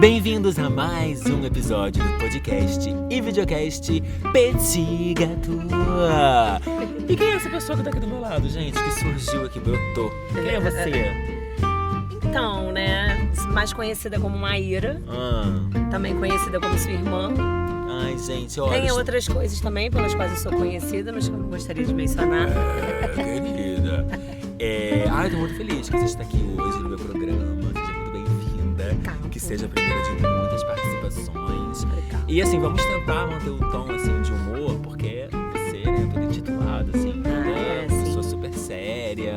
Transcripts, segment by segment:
Bem-vindos a mais um episódio do podcast e videocast Petit Gâteau. E quem é essa pessoa que tá aqui do meu lado, gente? Que surgiu aqui, brotou. Quem é você? Então, né? Mais conhecida como Maíra. Também conhecida como sua irmã. Ai, gente, olha. Tem outras coisas também pelas quais eu sou conhecida, mas que eu não gostaria de mencionar. Querida. Ai, tô muito feliz que você está aqui hoje no meu programa. Seja muito bem-vinda. Que seja a primeira de muitas participações. E assim, vamos tentar manter o tom assim, de humor, porque você, né, toda intitulada, assim, uma pessoa super séria.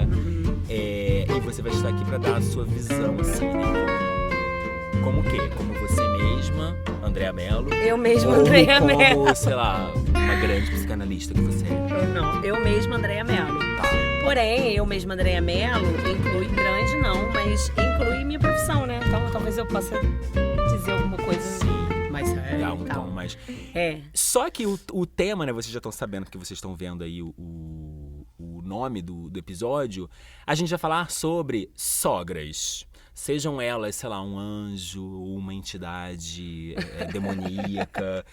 E você vai estar aqui pra dar a sua visão, assim, né? Como o quê? Como você mesma, Andréa Mello? Eu mesma, Andréa Mello. Como, sei lá, uma grande psicanalista que você é. Não, eu mesma, Andréa Mello. Tá. Porém, eu mesma, Andréa Mello, inclui grande não, mas inclui minha profissão, né? Então talvez eu possa dizer alguma coisa mais séria. Dá um tom mais... Só que o tema, né, vocês já estão sabendo, porque vocês estão vendo aí o nome do episódio, a gente vai falar sobre sogras. Sejam elas, sei lá, um anjo, uma entidade demoníaca.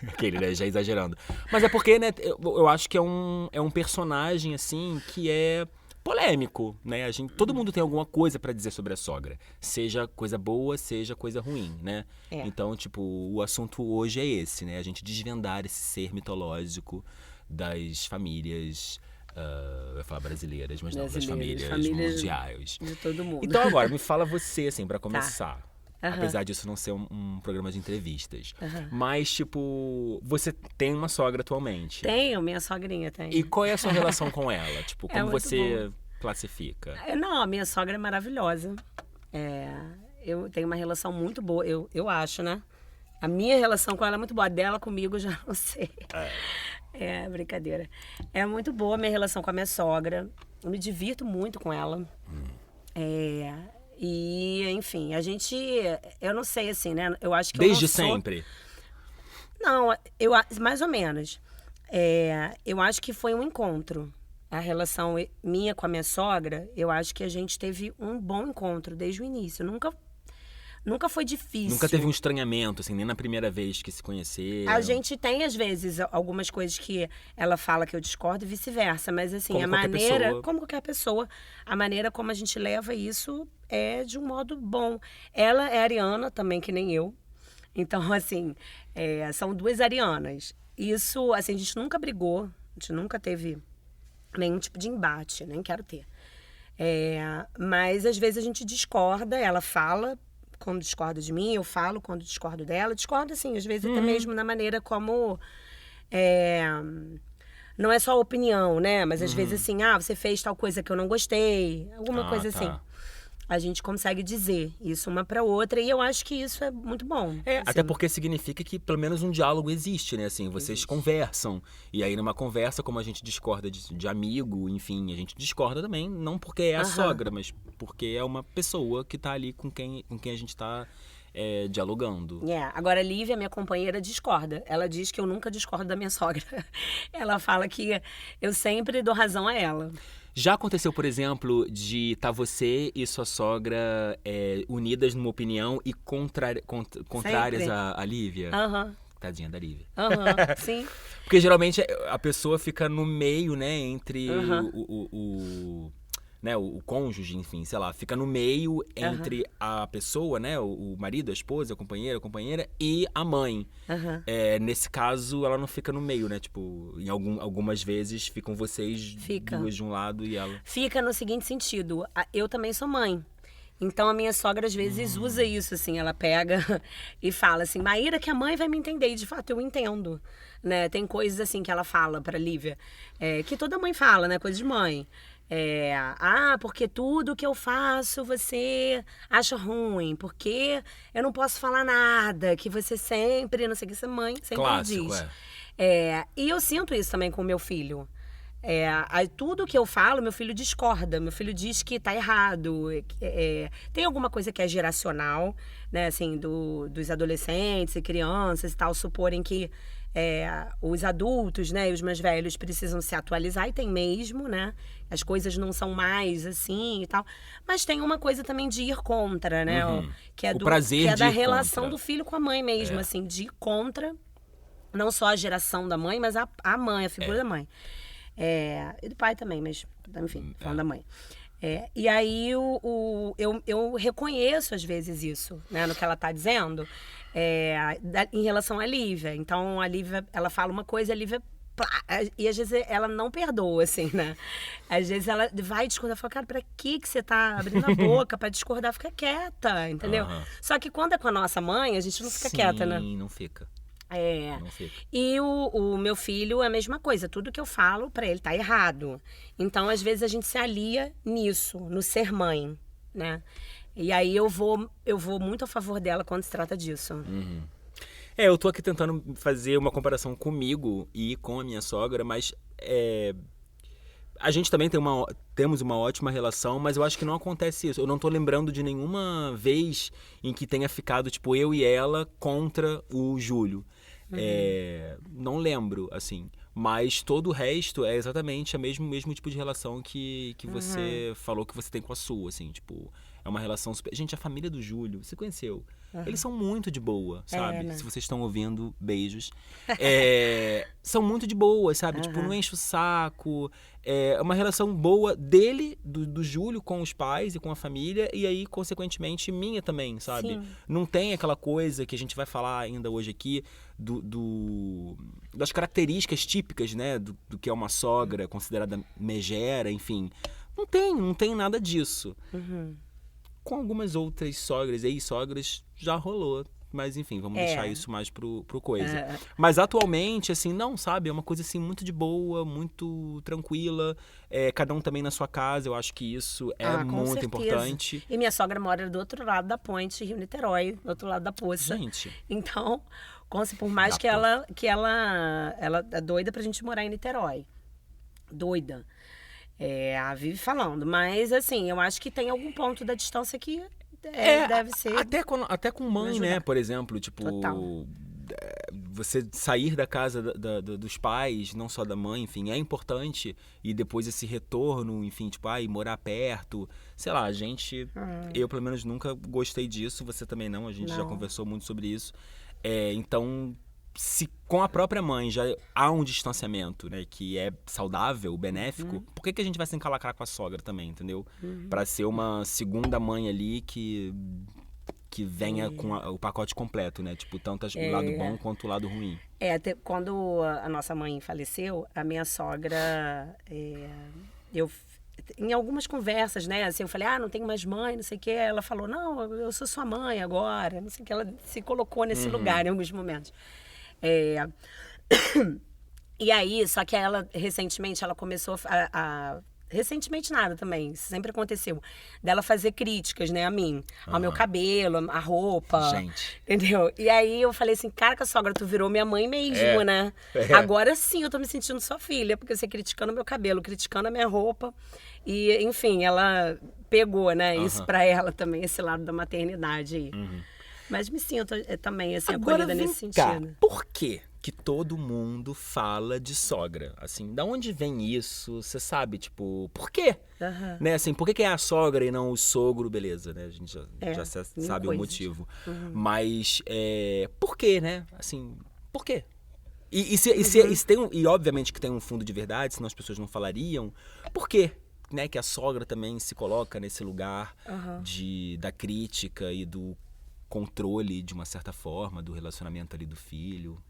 Aquele, né, já exagerando. Mas é porque, né, eu acho que é um personagem, assim, que é polêmico, né? Todo mundo tem alguma coisa pra dizer sobre a sogra. Seja coisa boa, seja coisa ruim, né? Então, tipo, o assunto hoje é esse, né? A gente desvendar esse ser mitológico das famílias... eu ia falar brasileiras, mas não, das famílias mundiais. De todo mundo. Então agora, me fala você, assim, pra começar. Apesar disso não ser um programa de entrevistas. Mas, tipo, você tem uma sogra atualmente? Tenho, minha sogrinha tem. E qual é a sua relação com ela? Tipo, como você bom. classifica? Não, a minha sogra é maravilhosa. Eu tenho uma relação muito boa, eu acho, né? A minha relação com ela é muito boa. A dela comigo, já não sei. Brincadeira. É muito boa a minha relação com a minha sogra. Eu me divirto muito com ela. E, enfim, a gente... Eu não sei, assim, né? Eu acho que Desde sempre? Não, mais ou menos. Eu acho que foi um encontro. A relação minha com a minha sogra, eu acho que a gente teve um bom encontro desde o início. Nunca foi difícil. Nunca teve um estranhamento, assim, nem na primeira vez que se conheceram? A gente tem, às vezes, algumas coisas que ela fala que eu discordo e vice-versa. Mas, assim, como a maneira... pessoa. Como qualquer pessoa. A maneira como a gente leva isso é de um modo bom. Ela é ariana também, que nem eu. Então, assim, são duas arianas. Isso, assim, a gente nunca brigou. A gente nunca teve nenhum tipo de embate. Nem quero ter. Mas, às vezes, a gente discorda. Ela fala... quando discorda de mim, eu falo quando discordo dela. Discordo, assim, às vezes até mesmo na maneira como... não é só opinião, né? Mas às vezes assim, você fez tal coisa que eu não gostei. Alguma coisa assim. A gente consegue dizer isso uma pra outra. E eu acho que isso é muito bom. Assim. Até porque significa que pelo menos um diálogo existe, né? Assim, vocês conversam. E aí numa conversa, como a gente discorda de amigo, enfim, a gente discorda também. Não porque é a sogra, mas porque é uma pessoa que tá ali com quem a gente tá dialogando. Agora a Lívia, minha companheira, discorda. Ela diz que eu nunca discordo da minha sogra. Ela fala que eu sempre dou razão a ela. Já aconteceu, por exemplo, de estar você e sua sogra unidas numa opinião e contrárias à Lívia? Tadinha da Lívia. Sim. Porque geralmente a pessoa fica no meio, né, entre o cônjuge, enfim, sei lá, fica no meio entre a pessoa, né, o marido, a esposa, a companheira e a mãe. Nesse caso, ela não fica no meio, né, tipo, em algumas vezes ficam vocês duas de um lado e ela... Fica no seguinte sentido, eu também sou mãe. Então a minha sogra às vezes usa isso, assim, ela pega e fala assim, Maíra, que a mãe vai me entender, e de fato eu entendo, né, tem coisas assim que ela fala pra Lívia, que toda mãe fala, né, coisa de mãe. Porque tudo que eu faço você acha ruim, porque eu não posso falar nada, que você sempre, não sei o que, essa mãe sempre Clássico, diz. E eu sinto isso também com o meu filho. Tudo que eu falo, meu filho discorda. Meu filho diz que tá errado. Tem alguma coisa que é geracional, né? Assim, dos adolescentes e crianças e tal, suporem que os adultos, né, e os mais velhos precisam se atualizar, e tem mesmo, né? As coisas não são mais assim e tal. Mas tem uma coisa também de ir contra, né? Que é, o prazer que é de da ir relação contra. do filho com a mãe mesmo, assim, de ir contra não só a geração da mãe, mas a mãe, a figura da mãe. E do pai também, mas, enfim, falando da mãe. E aí eu reconheço às vezes isso, né, no que ela está dizendo, em relação à Lívia. Então a Lívia, ela fala uma coisa, a Lívia, e às vezes ela não perdoa, assim, né? Às vezes ela vai discordar, fala, cara, pra que você tá abrindo a boca pra discordar? Fica quieta, entendeu? Só que quando é com a nossa mãe, a gente não fica quieta, né? Sim, não fica. Não fica. E o meu filho é a mesma coisa. Tudo que eu falo pra ele tá errado. Então, às vezes, a gente se alia nisso, no ser mãe, né? E aí eu vou muito a favor dela quando se trata disso. Eu tô aqui tentando fazer uma comparação comigo e com a minha sogra, mas a gente também temos uma ótima relação, mas eu acho que não acontece isso. Eu não tô lembrando de nenhuma vez em que tenha ficado, tipo, eu e ela contra o Júlio. Não lembro, assim. Mas todo o resto é exatamente o mesmo tipo de relação que você falou que você tem com a sua, assim, tipo... É uma relação super... Gente, a família do Júlio, você conheceu? Eles são muito de boa, sabe? Né? Se vocês estão ouvindo, beijos. São muito de boa, sabe? Tipo, não enche o saco. É uma relação boa dele, do Júlio, com os pais e com a família. E aí, consequentemente, minha também, sabe? Sim. Não tem aquela coisa que a gente vai falar ainda hoje aqui das características típicas, né? Do que é uma sogra considerada megera, enfim. Não tem nada disso. Com algumas outras sogras e ex-sogras já rolou. Mas, enfim, vamos deixar isso mais pro coisa. Mas, atualmente, assim, não, sabe? É uma coisa, assim, muito de boa, muito tranquila. Cada um também na sua casa. Eu acho que isso é muito importante. E minha sogra mora do outro lado da ponte, Rio-Niterói, do outro lado da poça. Gente. Então, por mais que ela é doida pra gente morar em Niterói. Doida. Vive falando, mas assim, eu acho que tem algum ponto da distância que deve ser. Até com mãe, né? Por exemplo, tipo, Total. Você sair da casa dos pais, não só da mãe, enfim, é importante. E depois esse retorno, enfim, tipo, ir morar perto. Sei lá, eu pelo menos nunca gostei disso, você também não, a gente já conversou muito sobre isso. Então, se com a própria mãe já há um distanciamento, né, que é saudável, benéfico, por que a gente vai se encalacrar com a sogra também, entendeu? Pra ser uma segunda mãe ali que venha com o pacote completo, né? Tipo, tanto o lado bom quanto o lado ruim. Quando a nossa mãe faleceu, a minha sogra, em algumas conversas, né, assim, eu falei, não tenho mais mãe, não sei o quê. Ela falou, não, eu sou sua mãe agora, não sei o que. Ela se colocou nesse lugar em alguns momentos. E aí, só que ela, recentemente, ela começou recentemente nada também, isso sempre aconteceu, dela fazer críticas, né, a mim, ao meu cabelo, a roupa, Gente. entendeu? E aí eu falei assim, caraca, sogra, tu virou minha mãe mesmo, né? Agora sim eu tô me sentindo sua filha, porque você criticando meu cabelo, criticando a minha roupa, e enfim, ela pegou, né, isso pra ela também, esse lado da maternidade aí. Mas me sinto também, assim, acolhida nesse sentido. Por quê que todo mundo fala de sogra? Assim, da onde vem isso? Você sabe, tipo, por quê? Né, assim, por que é a sogra e não o sogro? Beleza, né? A gente já sabe o motivo. Mas, por quê, né? Assim, por quê? E obviamente que tem um fundo de verdade, senão as pessoas não falariam. Por quê? Né, que a sogra também se coloca nesse lugar da crítica e do controle, de uma certa forma, do relacionamento ali do filho.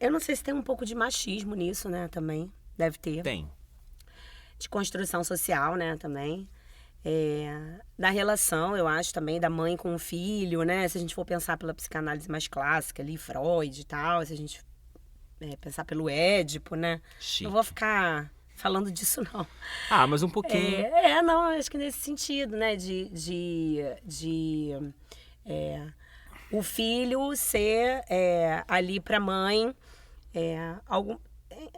Eu não sei se tem um pouco de machismo nisso, né, também. Deve ter. Tem. De construção social, né, também. Da relação, eu acho, também, da mãe com o filho, né? Se a gente for pensar pela psicanálise mais clássica ali, Freud e tal, se a gente pensar pelo Édipo, né? Chique. Não vou ficar falando disso, não. Mas um pouquinho. Não, acho que nesse sentido, né? O filho ser ali pra mãe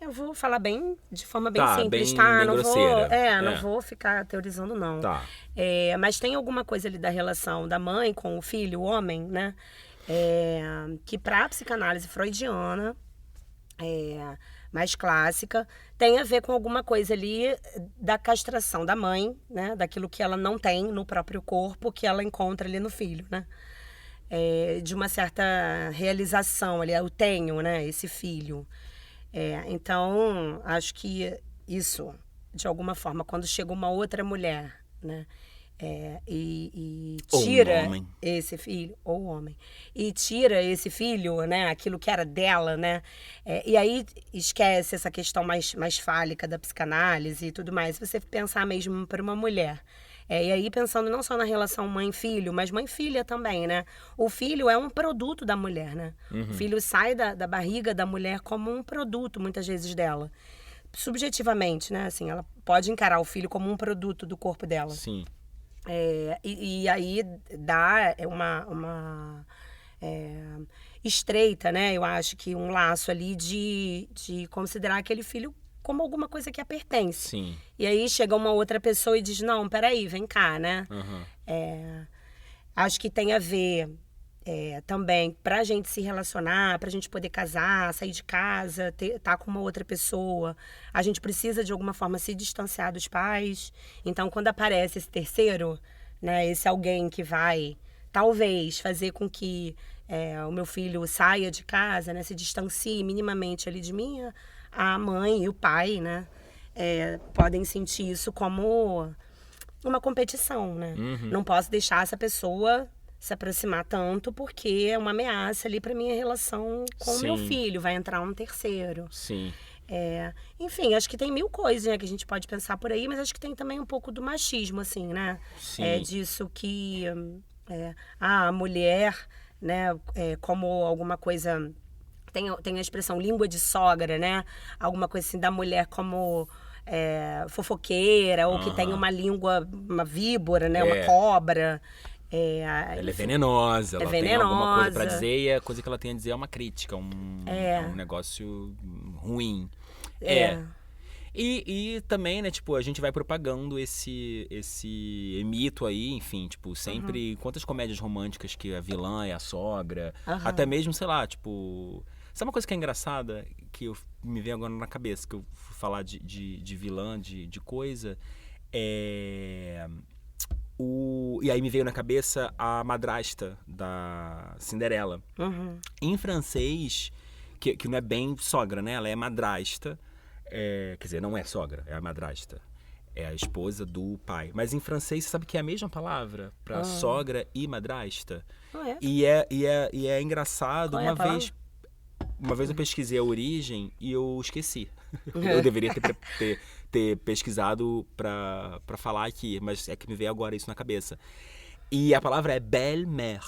eu vou falar de forma bem simples, bem, tá? Bem não grosseira. Não vou ficar teorizando, não. Tá. Mas tem alguma coisa ali da relação da mãe com o filho, o homem, né? que para a psicanálise freudiana, mais clássica, tem a ver com alguma coisa ali da castração da mãe, né? Daquilo que ela não tem no próprio corpo, que ela encontra ali no filho, né? De uma certa realização ali, eu tenho, né? Esse filho. Então, acho que isso, de alguma forma, quando chega uma outra mulher, né? E tira esse filho, ou homem, e tira esse filho, né, aquilo que era dela, né, e aí esquece essa questão mais fálica da psicanálise e tudo mais, você pensar mesmo para uma mulher. E aí pensando não só na relação mãe-filho, mas mãe-filha também, né? O filho é um produto da mulher, né? O filho sai da barriga da mulher como um produto, muitas vezes, dela. Subjetivamente, né? Assim, ela pode encarar o filho como um produto do corpo dela. Sim. E aí dá uma estreita, né? Eu acho que um laço ali de considerar aquele filho como alguma coisa que a pertence. Sim. E aí chega uma outra pessoa e diz, não, peraí, vem cá, né? Acho que tem a ver também pra gente se relacionar, pra gente poder casar, sair de casa, tá com uma outra pessoa. A gente precisa, de alguma forma, se distanciar dos pais. Então, quando aparece esse terceiro, né, esse alguém que vai, talvez, fazer com que o meu filho saia de casa, né, se distancie minimamente ali de mim, a mãe e o pai, né, podem sentir isso como uma competição, né? Não posso deixar essa pessoa se aproximar tanto porque é uma ameaça ali para minha relação com o meu filho, vai entrar um terceiro. Sim. Enfim, acho que tem mil coisas, né, que a gente pode pensar por aí, mas acho que tem também um pouco do machismo, assim, né? Sim. Disso que a mulher, né, como alguma coisa... Tem a expressão língua de sogra, né? Alguma coisa assim da mulher como fofoqueira, ou que tem uma língua, uma víbora, né? Uma cobra. Ela é venenosa, ela tem alguma coisa pra dizer e a coisa que ela tem a dizer é uma crítica, um negócio ruim. E também, né, tipo, a gente vai propagando esse mito aí, enfim, tipo, sempre... Quantas comédias românticas que a vilã é a sogra, até mesmo, sei lá, tipo... Sabe uma coisa que é engraçada, que me veio agora na cabeça, que eu fui falar de vilã, de coisa, e aí me veio na cabeça a madrasta da Cinderela. Em francês, que não é bem sogra, né? Ela é madrasta. Quer dizer, não é sogra, é a madrasta. É a esposa do pai. Mas em francês, você sabe que é a mesma palavra para sogra e madrasta? E é engraçado. Uma vez eu pesquisei a origem e eu esqueci. Eu deveria ter pesquisado pra falar aqui, mas é que me veio agora isso na cabeça. E a palavra é belle-mère.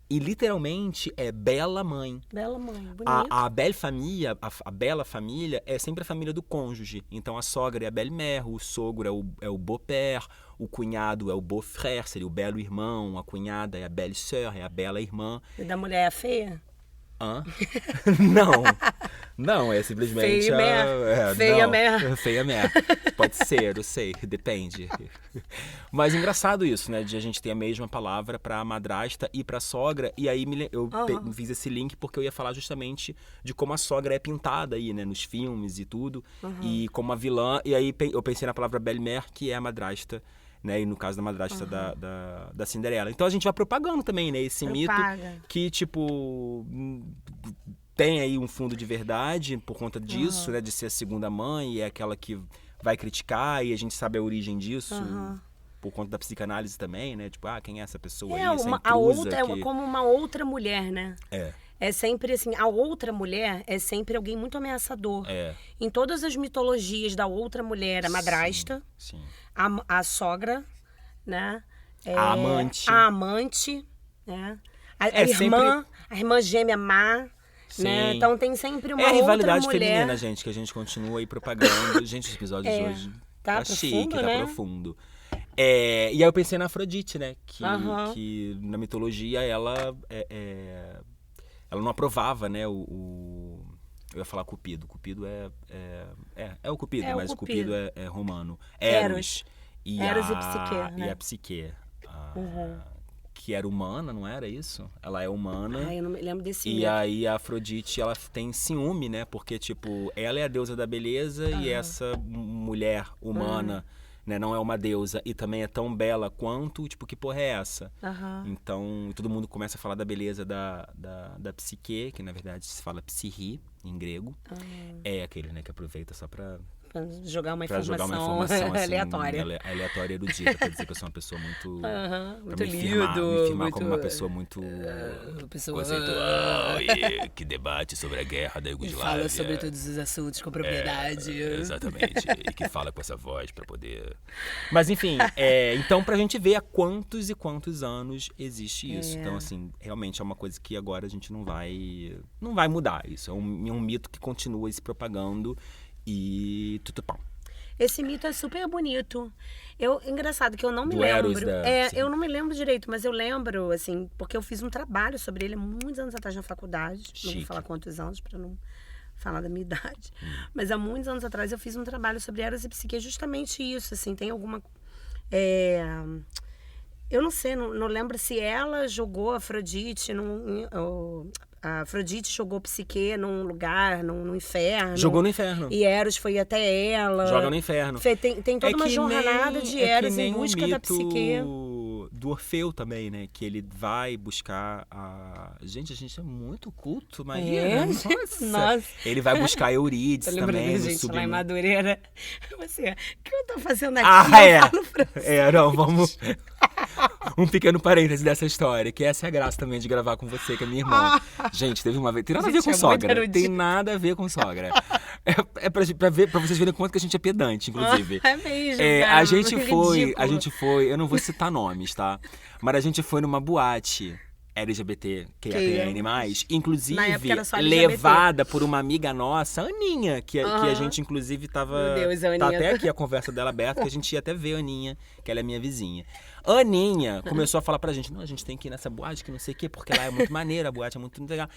E literalmente é bela mãe. Bela mãe, bonito. A belle famille, a bela família é sempre a família do cônjuge. Então a sogra é a belle-mère, o sogro é o beau-père, o cunhado é o beau-frère, seria o belo irmão, a cunhada é a belle-sœur, é a bela irmã. E da mulher é a feia? Não, é simplesmente feia mer. Feia mer. Pode ser, eu sei, depende. Mas engraçado isso, né, de a gente ter a mesma palavra pra madrasta e pra sogra, e aí eu fiz esse link porque eu ia falar justamente de como a sogra é pintada aí, né, nos filmes e tudo, e como a vilã, e aí eu pensei na palavra belle-mère, que é a madrasta, né? E no caso da madrasta da Cinderela. Então a gente vai propagando também, né? Esse mito que, tipo, tem aí um fundo de verdade por conta disso, né? De ser a segunda mãe e é aquela que vai criticar e a gente sabe a origem disso por conta da psicanálise também, né? Tipo, quem é essa pessoa aí? Essa intrusa é como uma outra mulher, né? É sempre assim, a outra mulher é sempre alguém muito ameaçador. Em todas as mitologias da outra mulher, a madrasta, sim. A sogra, né? A amante. A amante, né? A irmã gêmea má, né? Então tem sempre uma outra mulher. É a rivalidade feminina, gente, que a gente continua aí propagando. Gente, esse episódio de hoje tá chique, né? Tá profundo. E aí eu pensei na Afrodite, né? Que na mitologia ela não aprovava, né, eu ia falar Cupido. Cupido é o Cupido, mas o Cupido é romano. Eros. Eros e Psique, né? E a Psique. que era humana, não era isso? Ela é humana. Eu não me lembro desse E mito. aí a Afrodite, ela tem ciúme, né? Porque, tipo, ela é a deusa da beleza e essa mulher humana, né, não é uma deusa e também é tão bela quanto, tipo, que porra é essa? Então, todo mundo começa a falar da beleza da psique, que na verdade se fala psirri, em grego. É aquele, né, que aproveita só pra jogar uma pra informação, jogar uma informação assim, aleatória. Aleatória erudita, pra dizer que eu sou uma pessoa muito. Muito pra me firmar como uma pessoa muito. pessoa conceitual e que debate sobre a guerra da Iugoslávia. Fala sobre todos os assuntos com propriedade. Exatamente. E que fala com essa voz pra poder. Mas enfim, então pra gente ver há quantos e quantos anos existe isso. Então, assim, realmente é uma coisa que agora a gente não vai mudar. Isso é um mito que continua se propagando. E tutupão. Esse mito é super bonito. Engraçado que eu não me Do lembro. Eros Eu não me lembro direito, mas eu lembro, assim, porque eu fiz um trabalho sobre ele há muitos anos atrás na faculdade. Não vou falar quantos anos para não falar da minha idade. Mas há muitos anos atrás eu fiz um trabalho sobre Eros e Psique, justamente isso, assim, tem alguma... eu não sei, não lembro se ela jogou a Afrodite a Afrodite jogou Psique num lugar, no inferno. Jogou no inferno. E Eros foi até ela. Joga no inferno. Tem toda uma jornada de Eros em busca da Psique. Do Orfeu também, né? Que ele vai buscar a... Gente, a gente é muito culto, Maria. Nossa. Ele vai buscar Eurídice também. Lá em Madureira. Você, o que eu tô fazendo aqui? Não, vamos... Um pequeno parêntese dessa história, que essa é a graça também de gravar com você, que é minha irmã. Gente, teve uma vez... Tem nada a ver com sogra. Tem nada a ver com sogra. Pra vocês verem quanto que a gente é pedante, inclusive. É mesmo, cara, a gente foi... Eu não vou citar nomes, tá? Mas a gente foi numa boate LGBT, que é animais, inclusive levada por uma amiga nossa, Aninha, que a gente inclusive tava... Meu Deus, Aninha. Tá até aqui a conversa dela aberta, que a gente ia até ver a Aninha, que ela é minha vizinha. Aninha começou a falar pra gente, não, a gente tem que ir nessa boate, que não sei o quê, porque lá é muito maneira, a boate é muito legal.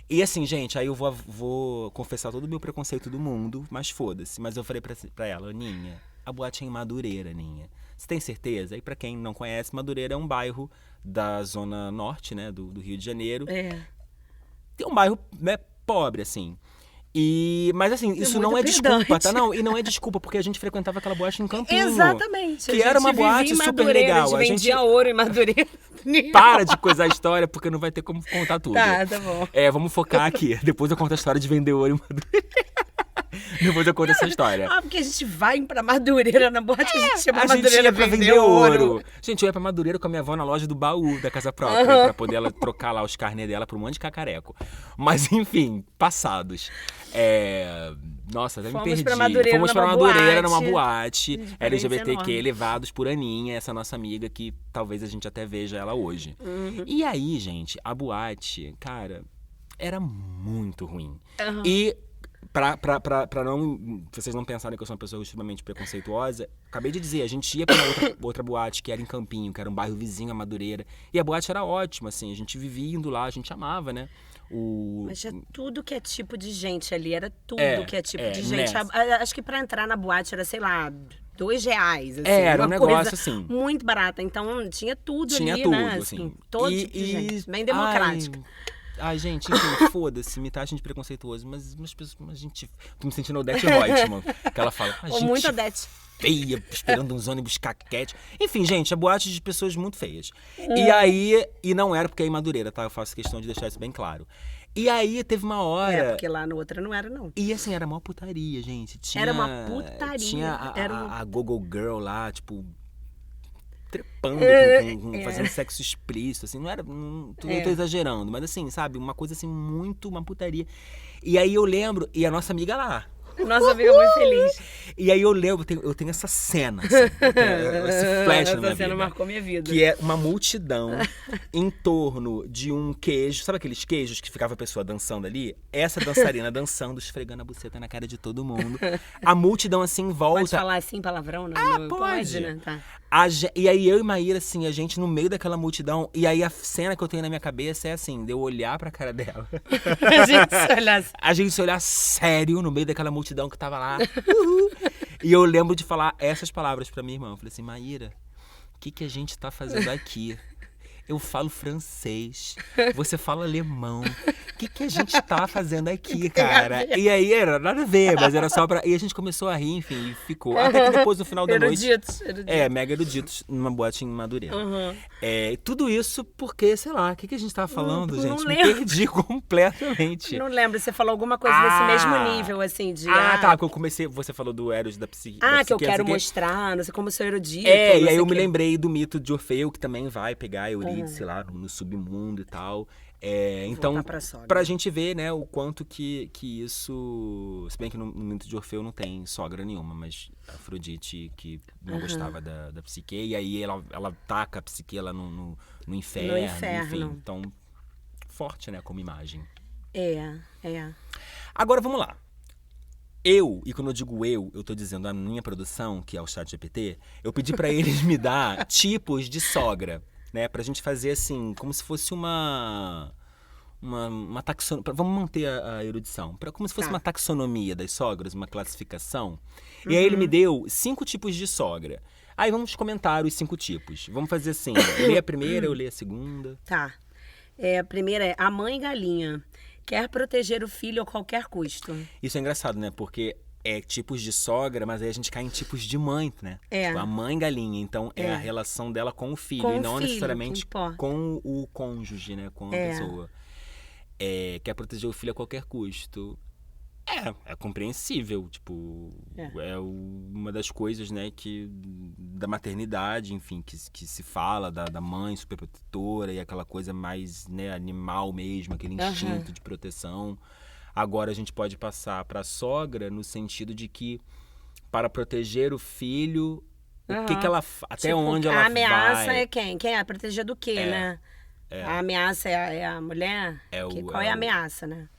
E assim, gente, aí eu vou confessar todo o meu preconceito do mundo, mas foda-se. Mas eu falei pra ela, Aninha, a boate é em Madureira, Aninha. Você tem certeza? E pra quem não conhece, Madureira é um bairro da zona norte, né, do Rio de Janeiro. Tem um bairro, né, pobre, assim. Mas assim, isso não é desculpa, tá? Não, e não é desculpa, porque a gente frequentava aquela boate no Campinho. Exatamente. Que era uma boate super legal. A gente vendia ouro em Madureira. Para de coisar a história, porque não vai ter como contar tudo. Tá bom. Vamos focar aqui. Depois eu conto a história de vender ouro em Madureira. Depois eu conto essa história. Porque a gente vai pra Madureira na boate, a gente ia pra Madureira pra vender ouro. Gente, eu ia pra Madureira com a minha avó na loja do baú da casa própria, pra poder ela trocar lá os carnês dela por um monte de cacareco. Mas enfim, passados. Nossa, até me perdi. Fomos pra Madureira numa boate LGBTQ, levados por Aninha, essa nossa amiga que talvez a gente até veja ela hoje. E aí, gente, a boate, cara, era muito ruim. E pra não vocês não pensarem que eu sou uma pessoa extremamente preconceituosa, acabei de dizer, a gente ia pra outra boate que era em Campinho, que era um bairro vizinho a Madureira, e a boate era ótima, assim, a gente vivia indo lá, a gente amava, né? Mas é tudo que é tipo de gente ali, era tudo que é tipo de gente. Acho que pra entrar na boate era, sei lá, R$2, assim. Era um negócio coisa assim. Muito barata, então tinha tudo ali, tudo, né? assim. Todo tipo de gente, bem democrático. Ai, gente, enfim, foda-se, me tá a gente preconceituoso, mas a gente... Tô me sentindo Odete Reutemann, que ela fala, a gente muito Odete. Feia, esperando uns ônibus caquete. Enfim, gente, é boate de pessoas muito feias. E não era porque é em Madureira, tá? Eu faço questão de deixar isso bem claro. E aí teve uma hora... porque lá no outra não era, não. E assim, era uma putaria, gente. Era uma putaria. Tinha a Go-Go Girl lá, tipo... trepando, fazendo sexo explícito, assim, não era... Eu tô exagerando, mas assim, sabe? Uma coisa assim, uma putaria. E aí eu lembro, e a nossa amiga lá... Nossa amiga muito feliz. E aí eu lembro, eu tenho essa cena, assim, esse flash na minha vida. Essa cena marcou minha vida. Que é uma multidão em torno de um queijo. Sabe aqueles queijos que ficava a pessoa dançando ali? Essa dançarina dançando, esfregando a buceta na cara de todo mundo. A multidão assim em volta... Pode falar assim, palavrão? Não, pode. Né? Tá. E aí eu e Maíra, assim, a gente no meio daquela multidão. E aí a cena que eu tenho na minha cabeça é assim, de eu olhar pra cara dela. A gente se olhar sério no meio daquela multidão que tava lá. E eu lembro de falar essas palavras pra minha irmã. Eu falei assim, Maíra, o que a gente tá fazendo aqui? eu falo francês, você fala alemão. O que a gente tá fazendo aqui, cara? E aí, era nada a ver, mas era só pra... E a gente começou a rir, enfim, e ficou. Até que depois, no final da noite... Eruditos. Mega eruditos, numa boate em Madureira. Tudo isso porque, sei lá, o que a gente tava falando, não gente? Me lembro. perdi completamente. Não lembro, você falou alguma coisa nesse mesmo nível, assim, de... Tá, que eu comecei... Você falou do Eros da psique. Que eu quero mostrar, não sei como sou erudito. E aí eu me lembrei do mito de Orfeu, que também vai pegar Eurídice lá no submundo e tal. Então, pra gente ver, né, o quanto que isso... Se bem que no mito de Orfeu não tem sogra nenhuma, mas Afrodite que não gostava da Psique, e aí ela taca a Psique lá no inferno. Enfim, então, forte, né, como imagem. Agora, vamos lá. E quando eu digo eu tô dizendo a minha produção, que é o ChatGPT, eu pedi pra eles me dar tipos de sogra, né? Pra gente fazer assim, como se fosse uma taxonomia. Vamos manter a erudição. Como se fosse uma taxonomia das sogras, uma classificação. E aí ele me deu 5 tipos de sogra. Aí vamos comentar os 5 tipos. Vamos fazer assim, eu leio a primeira, eu leio a segunda. Tá. A primeira é a mãe galinha. Quer proteger o filho a qualquer custo. Isso é engraçado, né? Porque é tipos de sogra, mas aí a gente cai em tipos de mãe, né? Tipo, a mãe galinha, então é a relação dela com o filho, e não necessariamente com o cônjuge, né? Com a pessoa. Quer proteger o filho a qualquer custo. É compreensível, tipo, é uma das coisas, né, da maternidade, enfim, que se fala da mãe superprotetora e aquela coisa mais, né, animal mesmo, aquele instinto de proteção. Agora a gente pode passar para a sogra no sentido de que para proteger o filho, o que ela até tipo, onde ela vai. A ameaça é quem? Quem é? Proteger do quê, né? A ameaça é a mulher? Qual é a ameaça, né?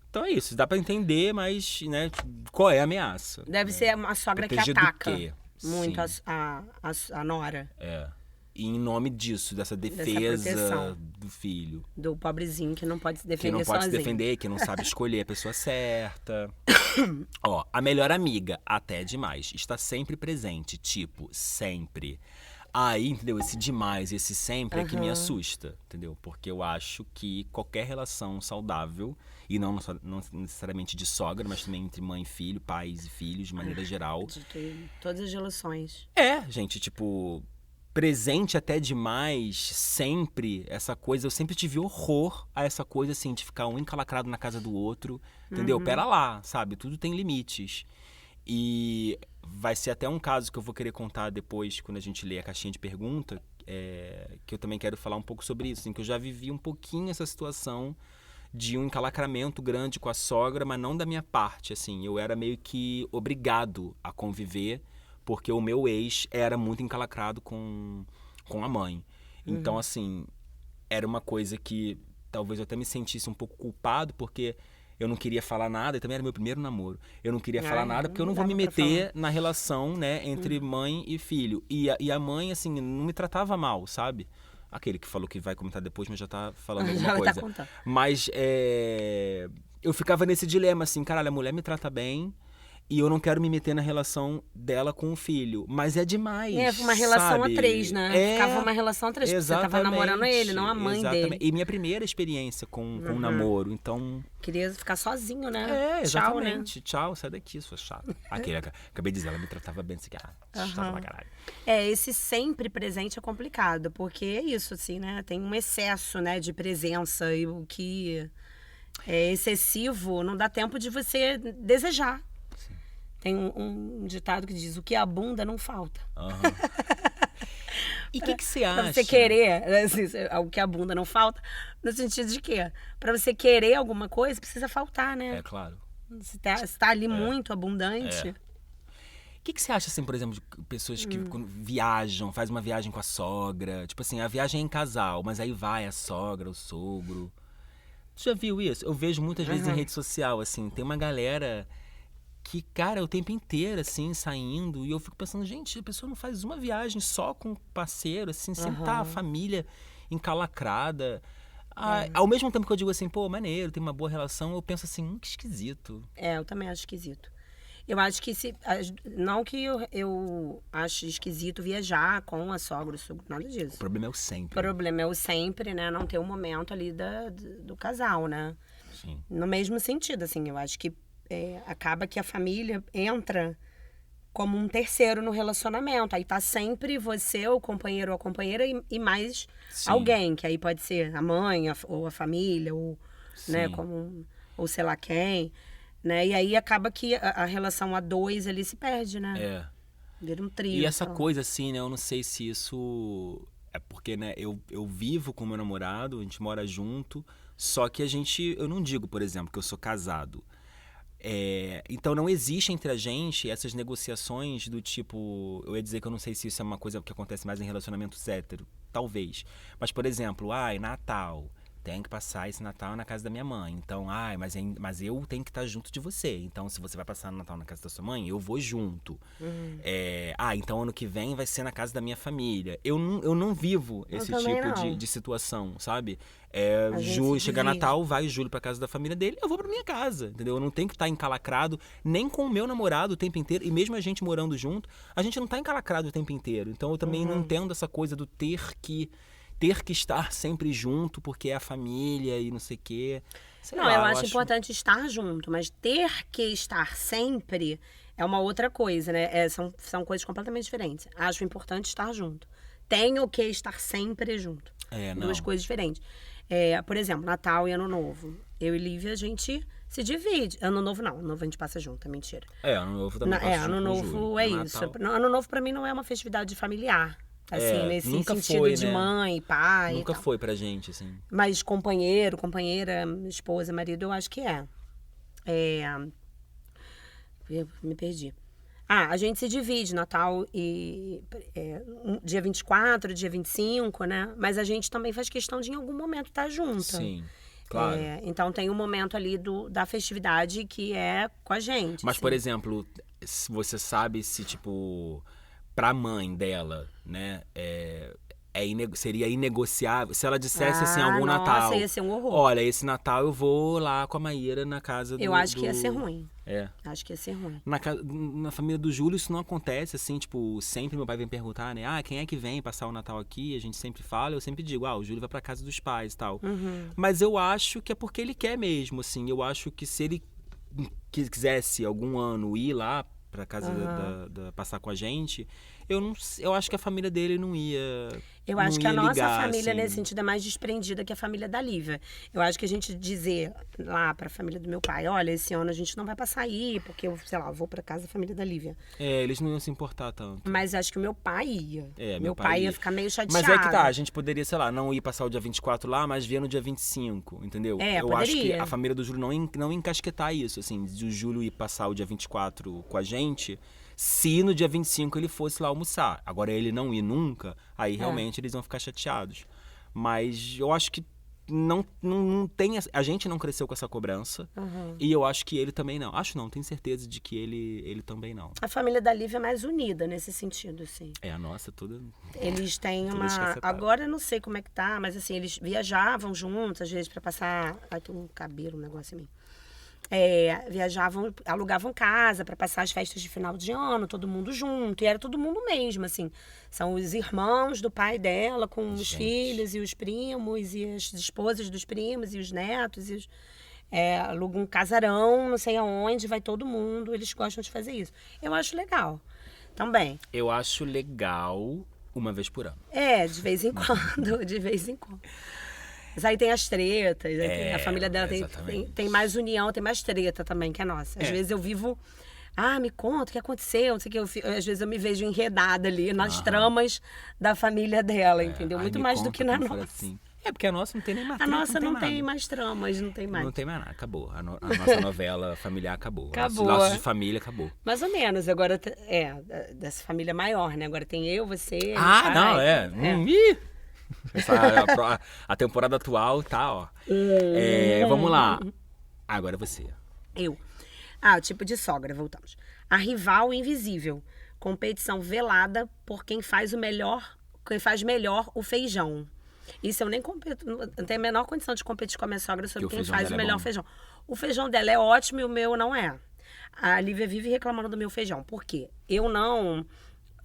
Então é isso, dá pra entender, mas, né, qual é a ameaça? Deve ser uma sogra que ataca muito a nora. E em nome disso, dessa defesa do filho. Do pobrezinho que não pode se defender sozinho. Que não pode se defender, que não sabe escolher a pessoa certa. Ó, a melhor amiga, até demais, está sempre presente, tipo, sempre. Aí, entendeu? Esse demais, esse sempre é que me assusta, entendeu? Porque eu acho que qualquer relação saudável, e não necessariamente de sogra, mas também entre mãe e filho, pais e filhos, de maneira geral. De todas as relações. Gente, tipo, presente até demais, sempre, essa coisa, eu sempre tive horror a essa coisa, assim, de ficar um encalacrado na casa do outro, entendeu? Pera lá, sabe? Tudo tem limites. E vai ser até um caso que eu vou querer contar depois, quando a gente ler a caixinha de pergunta, que eu também quero falar um pouco sobre isso, assim, que eu já vivi um pouquinho essa situação de um encalacramento grande com a sogra, mas não da minha parte, assim, eu era meio que obrigado a conviver, porque o meu ex era muito encalacrado com a mãe. Então, assim, era uma coisa que talvez eu até me sentisse um pouco culpado, porque eu não queria falar nada, e também era meu primeiro namoro. Eu não queria falar nada porque eu não vou me meter na relação, né, entre mãe e filho. E a mãe, assim, não me tratava mal, sabe? Aquele que falou que vai comentar depois, mas já tá falando alguma coisa. Mas eu ficava nesse dilema, assim, caralho, a mulher me trata bem e eu não quero me meter na relação dela com o filho. Mas é demais, uma relação sabe? a 3, né? Ficava uma relação a 3, porque você tava namorando ele, não a mãe dele. E minha primeira experiência com um namoro, então... Queria ficar sozinho, né? Exatamente. Tchau, sai daqui, sua chata. Acabei de dizer, ela me tratava bem, assim, chata pra caralho. Esse sempre presente é complicado, porque é isso, assim, né? Tem um excesso, né, de presença, e o que é excessivo não dá tempo de você desejar. Sim. Tem um ditado que diz, o que abunda não falta. E o que você acha? Pra você querer, assim, o que abunda não falta, no sentido de quê? Pra você querer alguma coisa, precisa faltar, né? Claro. Se tá ali muito abundante. O que você acha, assim, por exemplo, de pessoas que viajam, faz uma viagem com a sogra? Tipo assim, a viagem é em casal, mas aí vai a sogra, o sogro. Você já viu isso? Eu vejo muitas vezes em rede social, assim, tem uma galera que, cara, o tempo inteiro, assim, saindo, e eu fico pensando, gente, a pessoa não faz uma viagem só com o parceiro, assim, sempre tá a família encalacrada. Ao mesmo tempo que eu digo assim, pô, maneiro, tem uma boa relação, eu penso assim, que esquisito. Eu também acho esquisito. Eu acho que não que eu acho esquisito viajar com a sogra, o sogro, nada disso. O problema é o sempre. O problema é o sempre, né? Não ter um momento ali do casal, né? Sim. No mesmo sentido, assim, eu acho que acaba que a família entra como um terceiro no relacionamento. Aí tá sempre você, o companheiro ou a companheira, e mais alguém, que aí pode ser a mãe, ou a família, ou, né, ou sei lá quem, né? E aí acaba que a relação a dois ali se perde, né? Vira um trio. E essa coisa, assim, né, eu não sei se isso... É porque, né, eu vivo com meu namorado, a gente mora junto, só que eu não digo, por exemplo, que eu sou casado. Então não existe entre a gente essas negociações do tipo... Eu ia dizer que eu não sei se isso é uma coisa que acontece mais em relacionamentos héteros. Talvez. Mas, por exemplo, Natal... Tem que passar esse Natal na casa da minha mãe. Então, mas eu tenho que estar junto de você. Então, se você vai passar o Natal na casa da sua mãe, eu vou junto. Então ano que vem vai ser na casa da minha família. Eu não vivo esse tipo de situação, sabe? Chega Natal, vai Júlio pra casa da família dele, eu vou pra minha casa, entendeu? Eu não tenho que estar encalacrado, nem com o meu namorado o tempo inteiro. E mesmo a gente morando junto, a gente não tá encalacrado o tempo inteiro. Então, eu também não entendo essa coisa do ter que estar sempre junto, porque é a família e não sei o quê. Eu acho importante estar junto, mas ter que estar sempre é uma outra coisa, né? São coisas completamente diferentes. Acho importante estar junto. Tenho que estar sempre junto. Duas coisas diferentes. Por exemplo, Natal e Ano Novo. Eu e Lívia, a gente se divide. Ano Novo não, Ano Novo a gente passa junto, é mentira. Ano Novo também passa junto. Ano Novo é isso. Ano Novo pra mim não é uma festividade familiar. Assim, nesse sentido foi, de né? Mãe, pai. Nunca foi pra gente, assim. Mas companheiro, companheira, esposa, marido, eu acho que é. Me perdi. A gente se divide, Natal e dia 24, dia 25, né? Mas a gente também faz questão de em algum momento estar junto. Sim, claro. Então tem um momento ali da festividade que é com a gente. Mas, assim. por exemplo, você sabe se, tipo... Pra mãe dela, né, seria inegociável. Se ela dissesse assim, algum Natal... Nossa, ia ser um horror. Olha, esse Natal eu vou lá com a Maíra na casa do... Eu acho que ia ser ruim. Acho que ia ser ruim. Na família do Júlio isso não acontece, assim, tipo... Sempre meu pai vem perguntar, né? Quem é que vem passar o Natal aqui? A gente sempre fala, eu sempre digo, o Júlio vai pra casa dos pais e tal. Mas eu acho que é porque ele quer mesmo, assim. Eu acho que se ele quisesse algum ano ir lá pra casa passar com a gente, eu acho que a família dele não ia. Eu acho que a nossa família, assim, nesse sentido, é mais desprendida que a família da Lívia. Eu acho que a gente dizer lá pra família do meu pai, olha, esse ano a gente não vai passar aí, porque eu, sei lá, vou pra casa da família da Lívia. Eles não iam se importar tanto. Mas acho que o meu pai ia. Meu pai ia ficar meio chateado. Mas que tá, a gente poderia, sei lá, não ir passar o dia 24 lá, mas vir no dia 25, entendeu? Eu poderia. Acho que a família do Júlio não encasquetar isso, assim, de o Júlio ir passar o dia 24 com a gente, se no dia 25 ele fosse lá almoçar. Agora ele não ir nunca, aí realmente eles vão ficar chateados. Mas eu acho que não tem... A gente não cresceu com essa cobrança. E eu acho que ele também não. Tenho certeza de que ele também não. A família da Lívia é mais unida nesse sentido, assim. A nossa toda... Eles têm agora eu não sei como é que tá, mas assim, eles viajavam juntos, às vezes, pra passar... Aqui um cabelo, um negócio em mim. Viajavam, alugavam casa para passar as festas de final de ano, todo mundo junto, e era todo mundo mesmo, assim. São os irmãos do pai dela com os filhos e os primos e as esposas dos primos e os netos e alugam um casarão, não sei aonde, vai todo mundo, eles gostam de fazer isso. Eu acho legal também. Eu acho legal uma vez por ano. De vez em quando, de vez em quando. Mas aí tem as tretas, a família dela tem mais união, tem mais treta também que a nossa. Às vezes eu vivo, me conta o que aconteceu, não sei o que. Às vezes eu me vejo enredada ali nas tramas da família dela, entendeu? Muito mais do que na nossa. Assim. Porque a nossa não tem nem mais trama. A nossa não tem mais tramas, não tem mais. Não tem mais nada, acabou. A nossa novela familiar acabou. Acabou. Laços de família acabou. Mais ou menos, agora dessa família maior, né? Agora tem eu, você, A temporada atual tá, ó. Vamos lá. Agora você. Eu. O tipo de sogra, voltamos. A rival invisível. Competição velada por quem faz melhor o feijão. Isso eu nem compito, não tenho a menor condição de competir com a minha sogra sobre quem faz o melhor feijão. O feijão dela é ótimo e o meu não é. A Lívia vive reclamando do meu feijão. Por quê? Eu não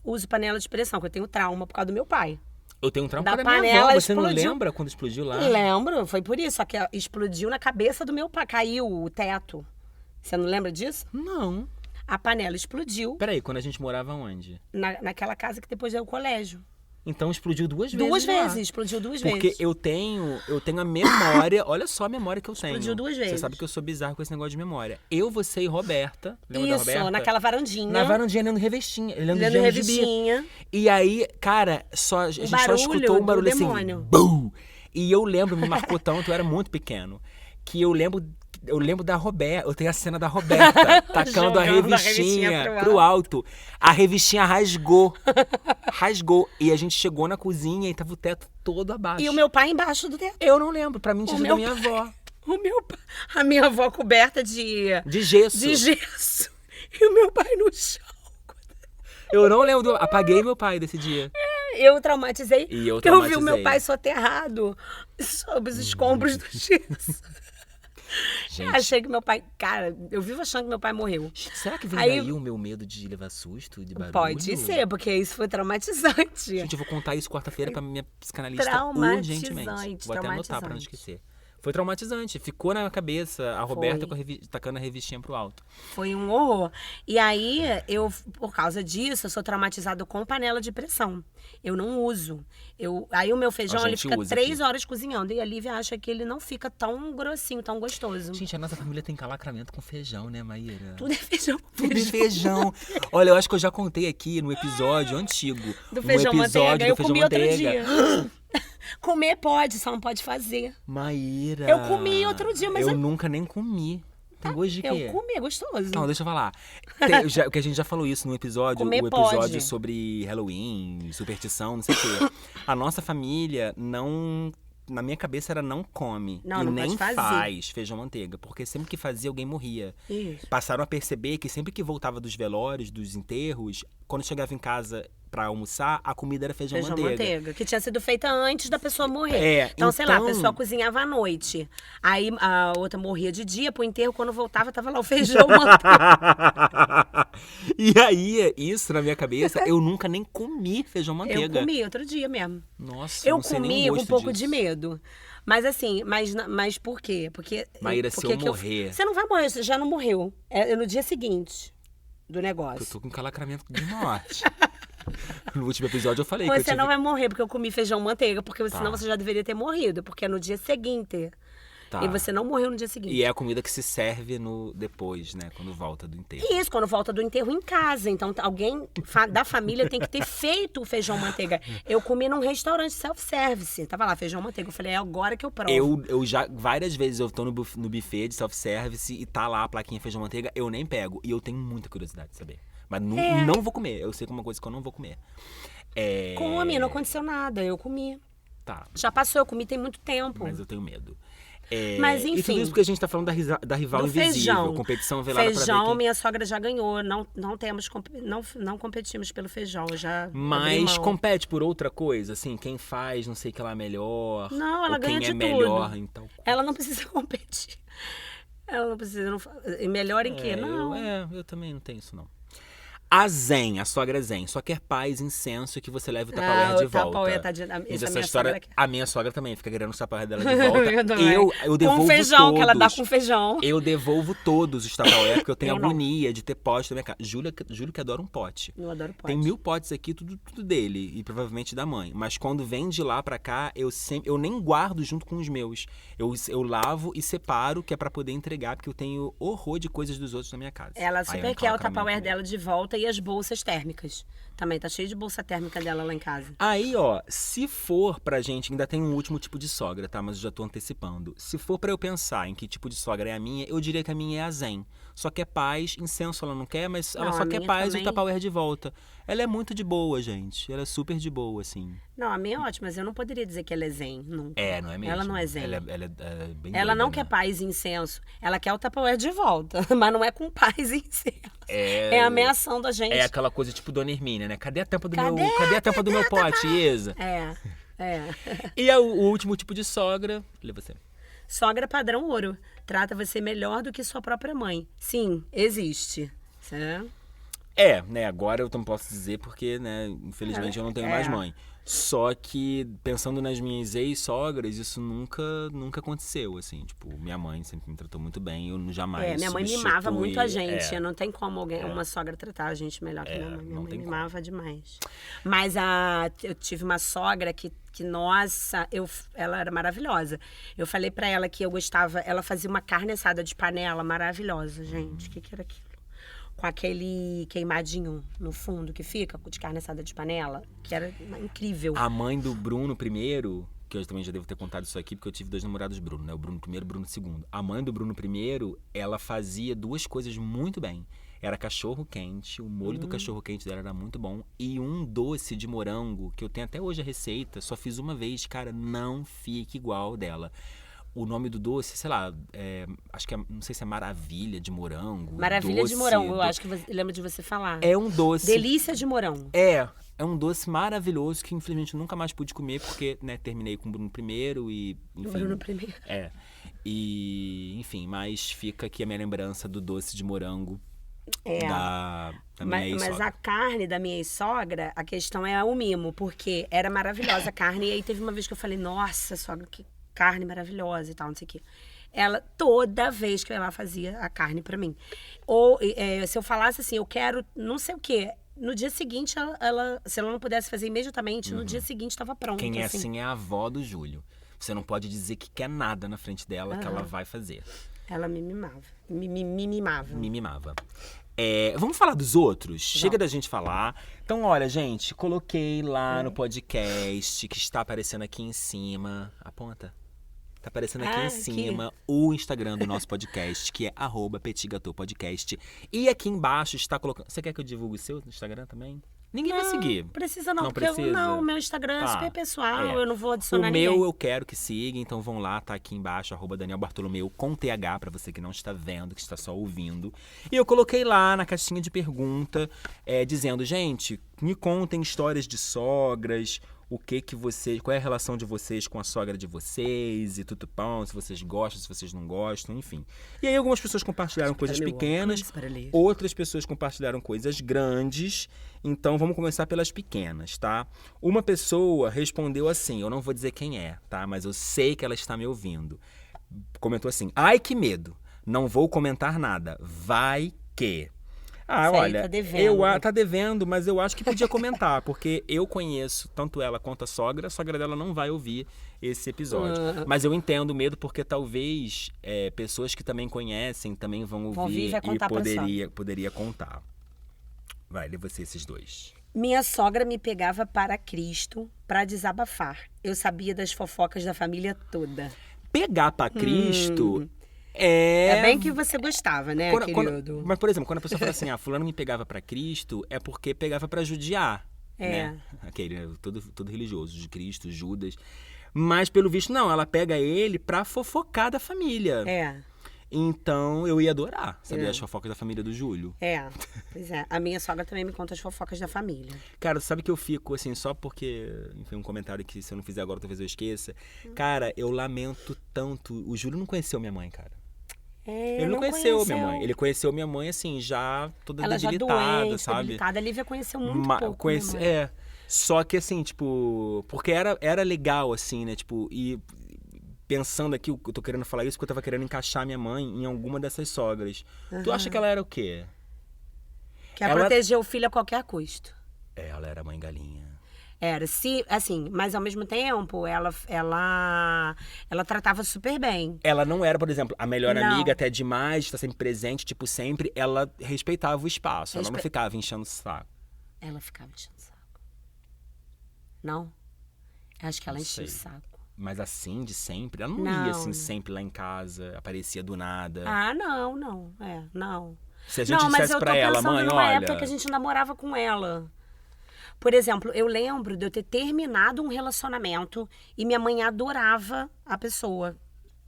uso panela de pressão, porque eu tenho trauma por causa do meu pai. Eu tenho um trauma Da da minha panela avó. Você não explodiu. lembra quando explodiu lá? Lembro, foi por isso. Só que explodiu na cabeça do meu pai. Caiu o teto. Você não lembra disso? Não. A panela explodiu Peraí, quando a gente morava onde? naquela casa que depois deu o colégio. Então explodiu duas vezes. Duas lá. vezes, explodiu duas Porque vezes. eu tenho a memória, olha só a memória que eu tenho. Explodiu duas vezes. Você sabe que eu sou bizarro com esse negócio de memória. Eu, você e Roberta, lembra da Isso, Roberta? naquela varandinha. Na varandinha, lendo revistinha. Lendo gibi. revistinha. E aí, cara, a gente só barulho escutou um do barulho assim, demônio. BUM! E eu lembro, me marcou tanto, eu era muito pequeno, que eu lembro da Roberta, eu tenho a cena da Roberta tacando a Jogando a revistinha revistinha pro alto. A revistinha rasgou. E a gente chegou na cozinha e tava o teto todo abaixo. E o meu pai embaixo do teto. Eu não lembro, pra mim tinha sido a minha avó. A minha avó coberta de gesso. De gesso. E o meu pai no chão. Eu não lembro, apaguei meu pai desse dia. Eu traumatizei. E eu porque eu vi o meu traumatizei. pai soterrado sob os escombros do gesso. Gente, Achei que meu pai... Cara, eu vivo achando que meu pai morreu. será que vem Aí- daí o meu medo de levar susto, de barulho? Pode ser, porque isso foi traumatizante. Gente, eu vou contar isso quarta-feira pra minha psicanalista Traumatizante, urgentemente. Vou até anotar pra não traumatizante. esquecer. Foi traumatizante. Ficou na cabeça a Roberta tacando a revistinha pro alto. Foi um horror. E aí, por causa disso, eu sou traumatizada com panela de pressão. Eu não uso. Aí o meu feijão, A ele gente fica usa 3 aqui. horas cozinhando. E a Lívia acha que ele não fica tão grossinho, tão gostoso. Gente, a nossa família tem calacramento com feijão, né, Maíra? Tudo é feijão. Tudo é feijão. Olha, eu acho que eu já contei aqui no episódio antigo. Do feijão no episódio manteiga. do Eu feijão comi outro manteiga. dia. Comer pode, só não pode fazer. Maíra. Eu comi outro dia, mas eu eu- nunca nem comi. Tem gosto de quê? Eu comi, é gostoso. Não, deixa eu falar. Que a gente já falou isso no episódio, Comer o episódio pode. sobre Halloween, superstição, não sei o quê. A nossa família não... Na minha cabeça era não come. Não, e não nem pode fazer. faz feijão manteiga. Porque sempre que fazia, alguém morria. Isso. Passaram a perceber que sempre que voltava dos velórios, dos enterros, quando chegava em casa pra almoçar, a comida era feijão manteiga. Que tinha sido feita antes da pessoa morrer. É, então, sei lá, a então- pessoa cozinhava à noite. Aí a outra morria de dia pro enterro, quando voltava, tava lá o feijão manteiga. E aí, isso na minha cabeça, eu nunca nem comi feijão manteiga. Eu comi outro dia mesmo. Nossa, Eu não sei nem comi o com gosto um pouco disso. de medo. Mas assim, mas por quê? Porque. Maíra, se porque eu que morrer- Você não vai morrer, você já não morreu. É no dia seguinte do Eu negócio. tô com calacramento de morte. No último episódio eu falei que eu Você tive... não vai morrer porque eu comi feijão manteiga, porque senão Tá. você já deveria ter morrido, porque é no dia seguinte. Tá. E você não morreu no dia seguinte. E é a comida que se serve depois, né? Quando volta do enterro. Isso, quando volta do enterro em casa. Então, alguém da família tem que ter feito o feijão manteiga. Eu comi num restaurante self-service. Tava lá, feijão manteiga. Eu falei, é agora que eu provo. Eu já, várias vezes eu tô no buffet de self-service e tá lá a plaquinha feijão manteiga, eu nem pego. E eu tenho muita curiosidade de saber. Mas não vou comer. Eu sei que é uma coisa que eu não vou comer. Come, não aconteceu nada. Eu comi. Tá, Já passou, eu comi tem muito tempo. mas eu tenho medo. Mas, E tudo enfim, isso porque a gente tá falando da rival do invisível. feijão. Competição velada pra ver Feijão, quem... minha sogra já ganhou. Não competimos pelo feijão. Eu já abri Mas mão. compete por outra coisa, assim, quem faz não sei o que lá melhor. Não, ela ou quem ganha é de melhor tudo. em tal coisa. Ela não precisa competir. Ela não precisa. Melhor em quê? Não. Eu também não tenho isso, não. A Zen, a sogra Zen, só quer paz, incenso e que você leve o Tupperware de o volta. Tupperware tá Gente, essa essa minha história, sogra quer. a minha sogra também fica querendo o Tupperware dela de volta. também. eu devolvo com feijão, todos. que ela dá com feijão. Eu devolvo todos os Tupperware, porque eu tenho Eu não. agonia de ter pote na minha casa. Júlio que adora um pote. Eu adoro pote. Tem 1000 potes aqui, tudo dele e provavelmente da mãe. Mas quando vem de lá pra cá, eu nem guardo junto com os meus. Eu lavo e separo, que é pra poder entregar, porque eu tenho horror de coisas dos outros na minha casa. Ela Aí é um super quer o calacramento Tupperware mesmo. dela de volta e as bolsas térmicas. Também tá cheio de bolsa térmica dela lá em casa. Aí, ó, se for pra gente, ainda tem um último tipo de sogra, tá? Mas eu já tô antecipando. Se for pra eu pensar em que tipo de sogra é a minha, eu diria que a minha é a Zen. Só quer paz, incenso ela não quer, mas ela Não, só a quer minha paz e também. o Tupperware de volta. Ela é muito de boa, gente. Ela é super de boa, assim. Não, a minha é ótima, mas eu não poderia dizer que ela é zen. Nunca. É, não é mesmo? Ela não é zen. Ela é bem Ela não doida, quer né? paz e incenso. Ela quer o Tupperware de volta. Mas não é com paz e incenso. É, É ameaçando a gente. É aquela coisa tipo Dona Hermínia, né? Cadê a tampa do Cadê? Cadê a tampa do meu pote, Isa? É. E o último tipo de sogra... Lê você. Sogra padrão ouro. Trata você melhor do que sua própria mãe. Sim, existe. Certo? Né, agora eu não posso dizer porque, né, infelizmente eu não tenho mais mãe. Só que, pensando nas minhas ex-sogras, isso nunca aconteceu, assim. Tipo, minha mãe sempre me tratou muito bem, eu jamais minha mãe mimava muito a gente. Não tem como uma sogra tratar a gente melhor que minha mãe. Minha mãe mimava demais. Mas eu tive uma sogra que nossa, ela era maravilhosa. Eu falei pra ela que eu gostava... Ela fazia uma carne assada de panela maravilhosa, gente. O que era aquilo? Com aquele queimadinho no fundo que fica, de carne assada de panela, que era incrível. A mãe do Bruno primeiro, que eu também já devo ter contado isso aqui, porque eu tive 2 namorados Bruno, né? O Bruno primeiro e o Bruno segundo. A mãe do Bruno primeiro, ela fazia 2 coisas muito bem. Era cachorro quente, o molho do cachorro quente dela era muito bom. E um doce de morango, que eu tenho até hoje a receita, só fiz uma vez, cara, não fica igual dela. O nome do doce, sei lá, acho que não sei se é Maravilha de Morango. Maravilha de Morango, eu acho que eu lembro de você falar. É um doce... Delícia de morango. É um doce maravilhoso que infelizmente eu nunca mais pude comer, porque, né, terminei com o Bruno primeiro e... Enfim, Bruno primeiro. E, enfim, mas fica aqui a minha lembrança do doce de morango da minha ex-sogra. Mas a carne da minha ex-sogra, a questão é o mimo, porque era maravilhosa a carne, e aí teve uma vez que eu falei, nossa, sogra, que carne maravilhosa e tal, não sei o quê. Ela, toda vez que ela fazia a carne pra mim. Ou se eu falasse assim, eu quero não sei o quê, no dia seguinte, se ela não pudesse fazer imediatamente, no dia seguinte estava pronto. Quem é assim é a avó do Júlio. Você não pode dizer que quer nada na frente dela que ela vai fazer. Ela me mimava. Me mimava. Vamos falar dos outros? Chega da gente falar. Então, olha, gente, coloquei lá no podcast que está aparecendo aqui em cima. Aponta. Tá aparecendo aqui em cima o Instagram do nosso podcast, que é @petitgatopodcast. E aqui embaixo está colocando... Você quer que eu divulgue o seu Instagram também? Ninguém vai seguir. Precisa não, porque precisa. O meu Instagram é super pessoal, eu não vou adicionar ninguém. O meu eu quero que siga, então vão lá, tá aqui embaixo, @Daniel Bartolomeu com TH, pra você que não está vendo, que está só ouvindo. E eu coloquei lá na caixinha de pergunta, dizendo, gente, me contem histórias de sogras, qual é a relação de vocês com a sogra de vocês, e tudo pão, se vocês gostam, se vocês não gostam, enfim. E aí algumas pessoas compartilharam coisas pequenas, outras pessoas compartilharam coisas grandes, então vamos começar pelas pequenas, tá? Uma pessoa respondeu assim, eu não vou dizer quem é, tá? Mas eu sei que ela está me ouvindo. Comentou assim, ai que medo, não vou comentar nada, vai que... olha, tá devendo, mas eu acho que podia comentar, porque eu conheço tanto ela quanto a sogra dela não vai ouvir esse episódio. Mas eu entendo o medo, porque talvez pessoas que também conhecem também vão ouvir e poderia contar. Vai, lê você esses 2. Minha sogra me pegava para Cristo para desabafar. Eu sabia das fofocas da família toda. Pegar para Cristo... É bem que você gostava, né, querido? Mas, por exemplo, quando a pessoa fala assim, fulano me pegava pra Cristo, é porque pegava pra judiar, né? Aquele, todo religioso, de Cristo, Judas. Mas, pelo visto, não, ela pega ele pra fofocar da família. Então, eu ia adorar saber as fofocas da família do Júlio. Pois é. A minha sogra também me conta as fofocas da família. Cara, sabe que eu fico, assim, só porque... Enfim, um comentário que se eu não fizer agora, talvez eu esqueça. Cara, eu lamento tanto. O Júlio não conheceu minha mãe, cara. Ele não conheceu minha mãe. Ele conheceu minha mãe, assim, já toda debilitada, já doente, sabe? Debilitada. A Lívia conheceu muito pouco. Só que, assim, tipo... Porque era legal, assim, né? Tipo, e... Pensando aqui, eu tô querendo falar isso porque eu tava querendo encaixar minha mãe em alguma dessas sogras. Tu acha que ela era o quê? Quer proteger o filho a qualquer custo. Ela era mãe galinha. Era, assim, mas ao mesmo tempo, ela tratava super bem. Ela não era, por exemplo, a melhor amiga, até demais, tá sempre presente, tipo, sempre. Ela respeitava o espaço, ela não ficava enchendo o saco. Ela ficava enchendo o saco. Não? Acho que ela enchia o saco. Mas assim, de sempre? Ela não ia assim sempre lá em casa, aparecia do nada. Não. Não. Se a gente dissesse pra ela, mãe, olha... numa época que a gente namorava com ela. Por exemplo, eu lembro de eu ter terminado um relacionamento e minha mãe adorava a pessoa.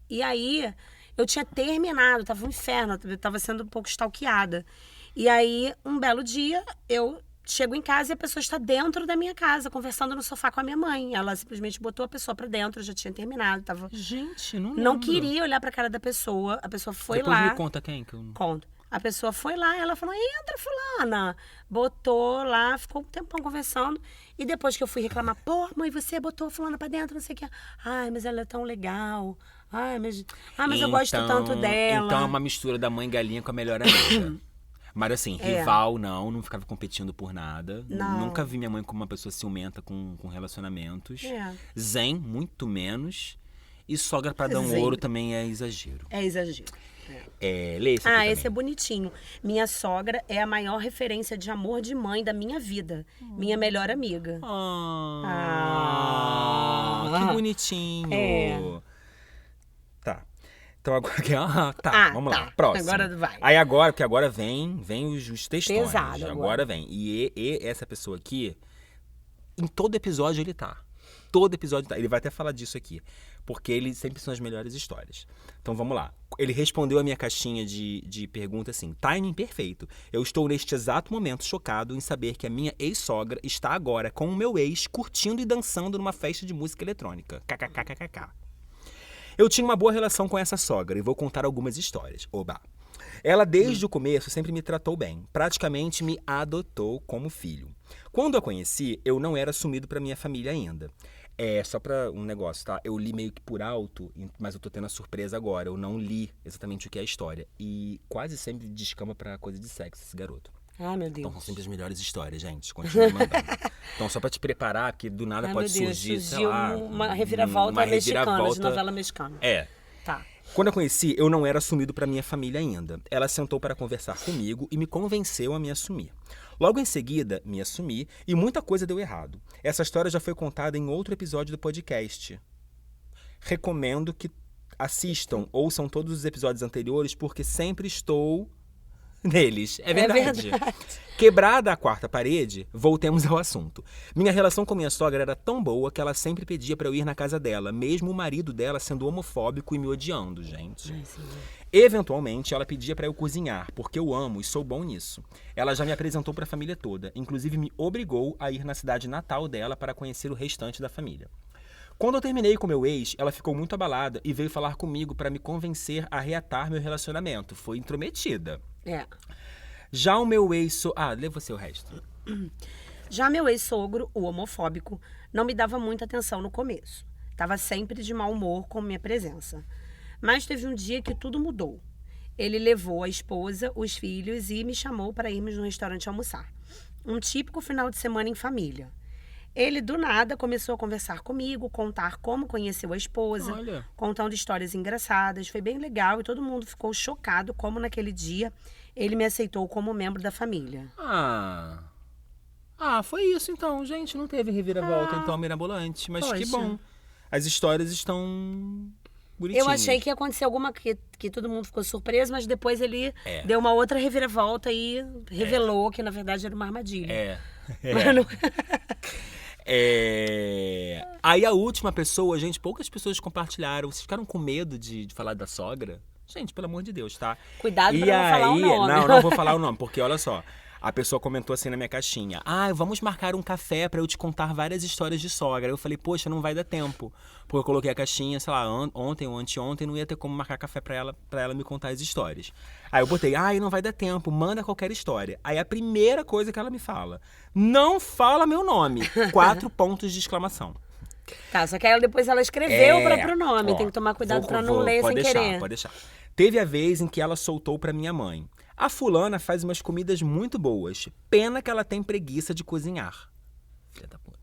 E aí, eu tinha terminado, tava um inferno, eu tava sendo um pouco stalkeada. E aí, um belo dia, eu chego em casa e a pessoa está dentro da minha casa, conversando no sofá com a minha mãe. Ela simplesmente botou a pessoa pra dentro, já tinha terminado. Gente, não lembro. Não queria olhar pra cara da pessoa. A pessoa foi Depois lá. me conta quem que eu não... Conto. A pessoa foi lá, ela falou, entra, fulana. Botou lá, ficou um tempão conversando. E depois que eu fui reclamar, pô, mãe, você botou a fulana pra dentro, não sei o que. Ai, mas ela é tão legal. Mas eu gosto tanto dela. Então é uma mistura da mãe galinha com a melhor amiga. Mas assim, rival não ficava competindo por nada. Não. Nunca vi minha mãe como uma pessoa ciumenta com relacionamentos. É. Zen, muito menos. E sogra pra dar um Zen. ouro também é exagero. É exagero. Lê esse aqui Esse é também. bonitinho. Minha sogra é a maior referência de amor de mãe da minha vida. Minha melhor amiga. Que bonitinho. É. Tá. Então agora vamos lá. Tá. Próximo. Agora vai. Aí agora, porque agora vem os textões. Pesado agora. Vem. E essa pessoa aqui, em todo episódio ele tá. Todo episódio tá. Ele vai até falar disso aqui. Porque ele sempre são as melhores histórias. Então vamos lá. Ele respondeu a minha caixinha de pergunta assim: timing perfeito. Eu estou neste exato momento chocado em saber que a minha ex-sogra está agora com o meu ex curtindo e dançando numa festa de música eletrônica. KKKKK. Eu tinha uma boa relação com essa sogra e vou contar algumas histórias. Oba! Ela, desde o começo, sempre me tratou bem. Praticamente me adotou como filho. Quando a conheci, eu não era assumido para minha família ainda. Só pra um negócio, tá? Eu li meio que por alto, mas eu tô tendo a surpresa agora. Eu não li exatamente o que é a história. E quase sempre descama pra coisa de sexo esse garoto. Ai, meu Deus. Então são sempre as melhores histórias, gente. Continua mandando. Então só pra te preparar, porque do nada pode surgir, sei lá... uma reviravolta mexicana, de novela mexicana. Tá. Quando eu conheci, eu não era assumido para minha família ainda. Ela sentou para conversar comigo e me convenceu a me assumir. Logo em seguida, me assumi e muita coisa deu errado. Essa história já foi contada em outro episódio do podcast. Recomendo que assistam, ouçam todos os episódios anteriores, porque sempre estou neles. É verdade. Quebrada a quarta parede, voltemos ao assunto. Minha relação com minha sogra era tão boa que ela sempre pedia para eu ir na casa dela, mesmo o marido dela sendo homofóbico e me odiando, gente. Eventualmente, ela pedia para eu cozinhar, porque eu amo e sou bom nisso. Ela já me apresentou para a família toda, inclusive me obrigou a ir na cidade natal dela para conhecer o restante da família. Quando eu terminei com meu ex, ela ficou muito abalada e veio falar comigo para me convencer a reatar meu relacionamento. Foi intrometida. Já o meu ex... lê você o resto. Já meu ex-sogro, o homofóbico, não me dava muita atenção no começo. Estava sempre de mau humor com minha presença. Mas teve um dia que tudo mudou. Ele levou a esposa, os filhos e me chamou para irmos no restaurante almoçar. Um típico final de semana em família. Ele, do nada, começou a conversar comigo, contar como conheceu a esposa, contando histórias engraçadas. Foi bem legal e todo mundo ficou chocado como naquele dia ele me aceitou como membro da família. Foi isso então, gente. Não teve reviravolta, então, mirabolante. Mas que bom. As histórias estão bonitinhas. Eu achei que ia acontecer alguma que todo mundo ficou surpreso, mas depois ele deu uma outra reviravolta e revelou que, na verdade, era uma armadilha. Mano... Aí a última pessoa, gente, poucas pessoas compartilharam. Vocês ficaram com medo de falar da sogra? Gente, pelo amor de Deus, tá? Cuidado pra não falar o nome. Não vou falar o nome, porque olha só. A pessoa comentou assim na minha caixinha: vamos marcar um café pra eu te contar várias histórias de sogra. Eu falei, poxa, não vai dar tempo. Porque eu coloquei a caixinha, sei lá, ontem ou anteontem, não ia ter como marcar café pra ela me contar as histórias. Aí eu botei, não vai dar tempo, manda qualquer história. Aí a primeira coisa que ela me fala: não fala meu nome. 4 pontos de exclamação. Tá, só que aí depois ela escreveu o próprio nome. Tem que tomar cuidado pra não ler sem querer. Pode deixar. Teve a vez em que ela soltou pra minha mãe: a fulana faz umas comidas muito boas. Pena que ela tem preguiça de cozinhar. Filha da puta.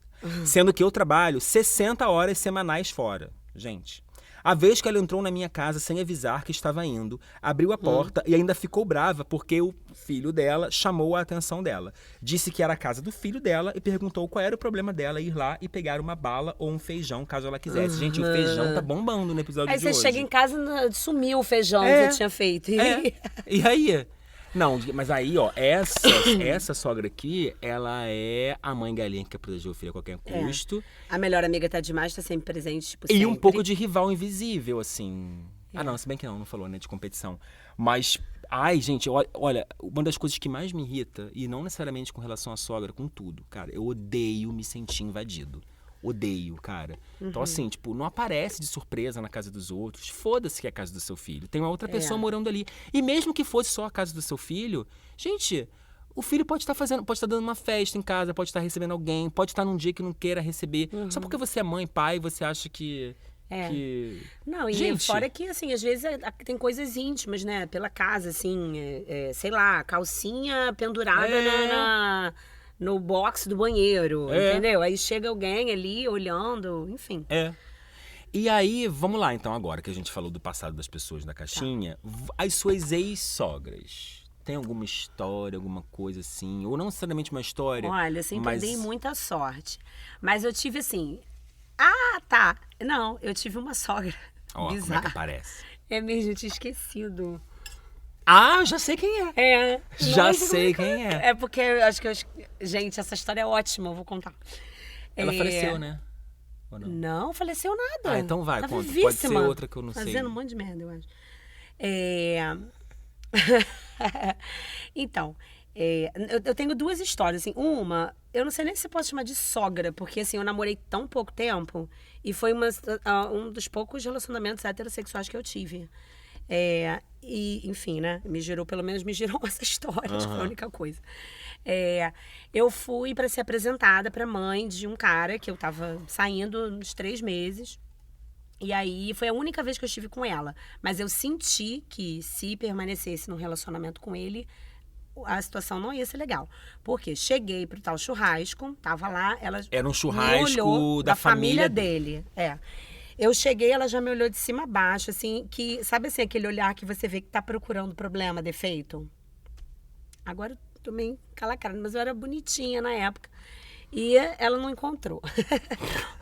Sendo que eu trabalho 60 horas semanais fora. Gente, a vez que ela entrou na minha casa sem avisar que estava indo, abriu a porta e ainda ficou brava porque o filho dela chamou a atenção dela. Disse que era a casa do filho dela e perguntou qual era o problema dela ir lá e pegar uma bala ou um feijão, caso ela quisesse. Gente, o feijão tá bombando no episódio de hoje. Aí você chega em casa e sumiu o feijão que você tinha feito. E aí? Não, mas aí, ó, essa sogra aqui, ela é a mãe galinha que quer proteger o filho a qualquer custo. A melhor amiga tá demais, tá sempre presente, tipo, E sempre. um pouco de rival invisível, assim. Não, se bem que não falou, né, de competição. Mas Ai, gente, olha, uma das coisas que mais me irrita, e não necessariamente com relação à sogra, com tudo, cara, eu odeio me sentir invadido. Odeio, cara. Então, assim, tipo, não aparece de surpresa na casa dos outros. Foda-se que é a casa do seu filho. Tem uma outra pessoa morando ali. E mesmo que fosse só a casa do seu filho, gente, o filho pode estar dando uma festa em casa, pode estar recebendo alguém, pode estar num dia que não queira receber. Só porque você é mãe, pai, você acha que... Não, e gente, fora que, assim, às vezes tem coisas íntimas, né? Pela casa, assim, sei lá, calcinha pendurada no box do banheiro, entendeu? Aí chega alguém ali olhando, enfim. E aí, vamos lá então agora, que a gente falou do passado das pessoas da caixinha, as suas ex-sogras. Tem alguma história, alguma coisa assim? Ou não necessariamente uma história? Olha, eu sempre dei muita sorte. Mas eu tive assim... Ah, tá. Não, eu tive uma sogra bizarra. Como é que parece? É mesmo, eu tinha esquecido. Ah, já sei quem é. Já sei quem é. É porque eu acho que... Gente, essa história é ótima, eu vou contar. Ela faleceu, né? Ou não? Não, faleceu nada. Então vai, tá conta. Vivíssima. Pode ser outra que eu não sei. Fazendo um monte de merda, eu acho. Então, eu tenho duas histórias, assim. Uma, eu não sei nem se posso chamar de sogra, porque, assim, eu namorei tão pouco tempo e foi um dos poucos relacionamentos heterossexuais que eu tive. E, enfim, né? Pelo menos me gerou essa história, foi a única coisa. Eu fui para ser apresentada para mãe de um cara que eu tava saindo uns 3 meses. E aí, foi a única vez que eu estive com ela. Mas eu senti que se permanecesse num relacionamento com ele, a situação não ia ser legal. Porque cheguei pro tal churrasco, tava lá, ela era um me churrasco olhou, da família dele. Eu cheguei, ela já me olhou de cima a baixo, assim, que... Sabe assim, aquele olhar que você vê que tá procurando problema, defeito? Agora eu tô meio calacrada, mas eu era bonitinha na época. E ela não encontrou.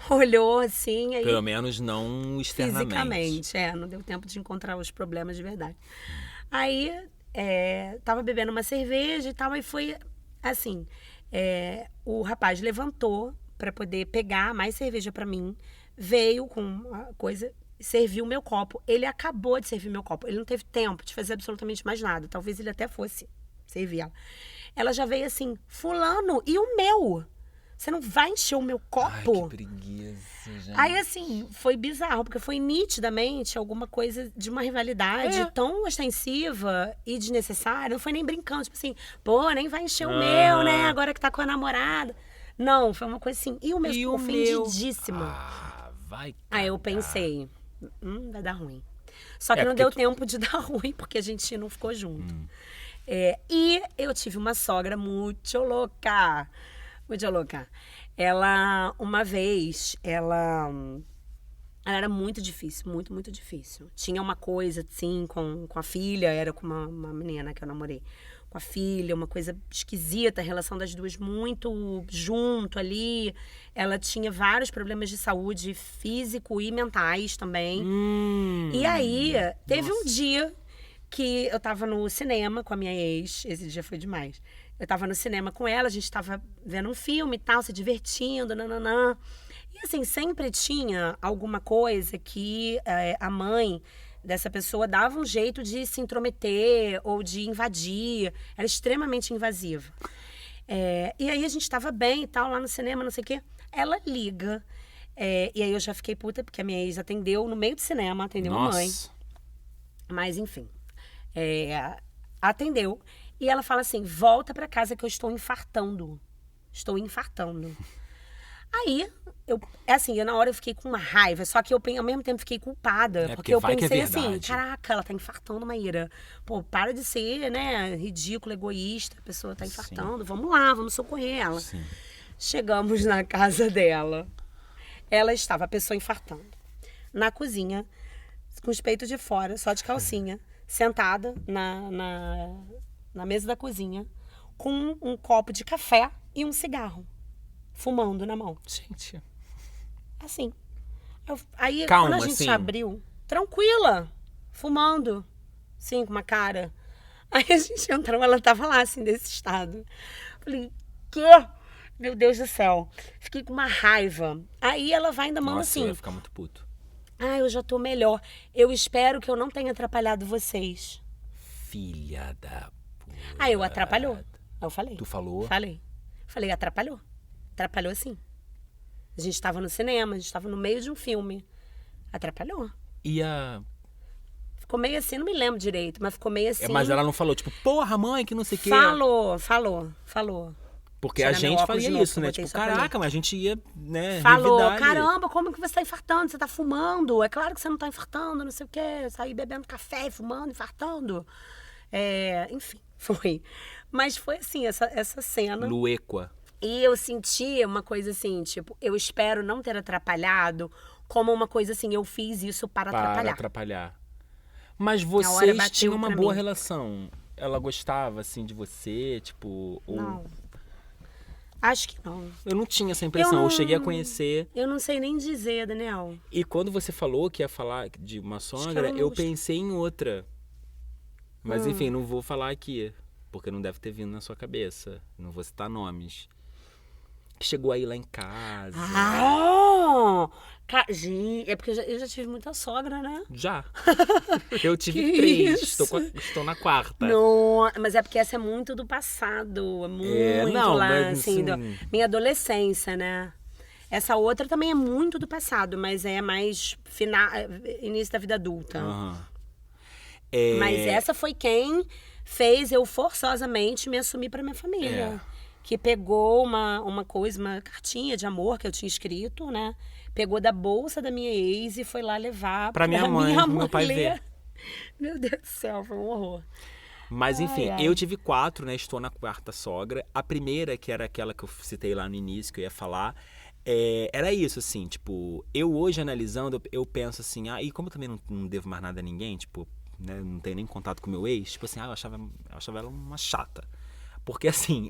Olhou assim... Aí, pelo menos não externamente. Fisicamente, não deu tempo de encontrar os problemas de verdade. Aí, tava bebendo uma cerveja e tal, aí foi assim, o rapaz levantou para poder pegar mais cerveja para mim, veio com a coisa, serviu meu copo. Ele acabou de servir meu copo, ele não teve tempo de fazer absolutamente mais nada, talvez ele até fosse servir ela. Ela já veio assim, fulano, e o meu? Você não vai encher o meu copo? Ai, que preguiça, gente. Aí, assim, foi bizarro, porque foi nitidamente alguma coisa de uma rivalidade tão ostensiva e desnecessária. Não foi nem brincando, tipo assim, pô, nem vai encher o meu, né? Agora que tá com a namorada. Não, foi uma coisa assim. E o meu ficou ofendidíssima. Vai cagar. Aí eu pensei, vai dar ruim. Só que não deu tempo de dar ruim, porque a gente não ficou junto. E eu tive uma sogra muito louca. Muito louca. Ela, uma vez, ela era muito difícil, muito, muito difícil. Tinha uma coisa, assim, com a filha, era com uma menina que eu namorei. Com a filha, uma coisa esquisita, a relação das duas muito junto ali. Ela tinha vários problemas de saúde físico e mentais também. E aí, teve um dia que eu tava no cinema com a minha ex, esse dia foi demais. Eu tava no cinema com ela, a gente tava vendo um filme e tal, se divertindo, nananã. E assim, sempre tinha alguma coisa que a mãe dessa pessoa dava um jeito de se intrometer ou de invadir. Era extremamente invasiva. E aí a gente tava bem e tal, lá no cinema, não sei o quê. Ela liga. E aí eu já fiquei puta, porque a minha ex atendeu no meio do cinema, atendeu a mãe. Mas enfim, atendeu. E ela fala assim, volta pra casa que eu estou infartando. Estou infartando. Aí, na hora eu fiquei com uma raiva, só que eu ao mesmo tempo fiquei culpada. Porque eu pensei assim, caraca, ela tá infartando, Maíra. Pô, para de ser, né, ridícula, egoísta, a pessoa tá infartando. Sim. Vamos lá, vamos socorrer ela. Sim. Chegamos na casa dela. Ela estava, a pessoa infartando. Na cozinha, com os peitos de fora, só de calcinha, sentada na mesa da cozinha, com um copo de café e um cigarro, fumando na mão. Gente. Assim. Aí, calma, quando a gente abriu, tranquila, fumando, assim, com uma cara. Aí a gente entrou, ela tava lá, assim, desse estado. Falei, quê? Meu Deus do céu. Fiquei com uma raiva. Aí ela vai ainda manda assim. Eu ia ficar muito puto. Eu já tô melhor. Eu espero que eu não tenha atrapalhado vocês. Filha da puta. Aí eu atrapalhou. Eu falei. Tu falou? Falei, atrapalhou. Atrapalhou sim. A gente tava no cinema, a gente tava no meio de um filme. Atrapalhou. E a... Ficou meio assim, não me lembro direito, mas ficou meio assim. Mas ela não falou, tipo, porra, mãe, que não sei o quê. Falou. Porque a gente fazia isso, né? Tipo, caraca, mas a gente ia, né, falou, revidar ali. caramba, como que você tá infartando? Você tá fumando? É claro que você não tá infartando, não sei o quê. Sair bebendo café, fumando, infartando. Enfim, foi. Mas foi assim, essa cena. Luequa. E eu senti uma coisa assim, tipo, eu espero não ter atrapalhado, como uma coisa assim, eu fiz isso para atrapalhar. Mas vocês tinham uma boa relação? Ela gostava, assim, de você, tipo... Não. Acho que não. Eu não tinha essa impressão, eu cheguei a conhecer... Eu não sei nem dizer, Daniel. E quando você falou que ia falar de uma sogra, eu pensei em outra. Mas enfim, não vou falar aqui, porque não deve ter vindo na sua cabeça. Não vou citar nomes. Que chegou aí lá em casa. Gente, é porque eu já tive muita sogra, né? Já. Eu tive 3. Estou na 4ª. Não, mas é porque essa é muito do passado. É muito lá, mas, assim, minha adolescência, né? Essa outra também é muito do passado, mas é mais início da vida adulta. Mas essa foi quem fez eu forçosamente me assumir para minha família. Que pegou uma cartinha de amor que eu tinha escrito, né? Pegou da bolsa da minha ex e foi lá levar pra minha mãe, meu pai ver. Meu Deus do céu, foi um horror. Mas enfim, eu tive 4, né? Estou na 4ª sogra. A primeira, que era aquela que eu citei lá no início, que eu ia falar, era isso, assim, tipo, eu hoje analisando, eu penso assim, e como eu também não devo mais nada a ninguém, tipo, né, não tenho nem contato com meu ex, tipo assim, eu achava ela uma chata. Porque assim,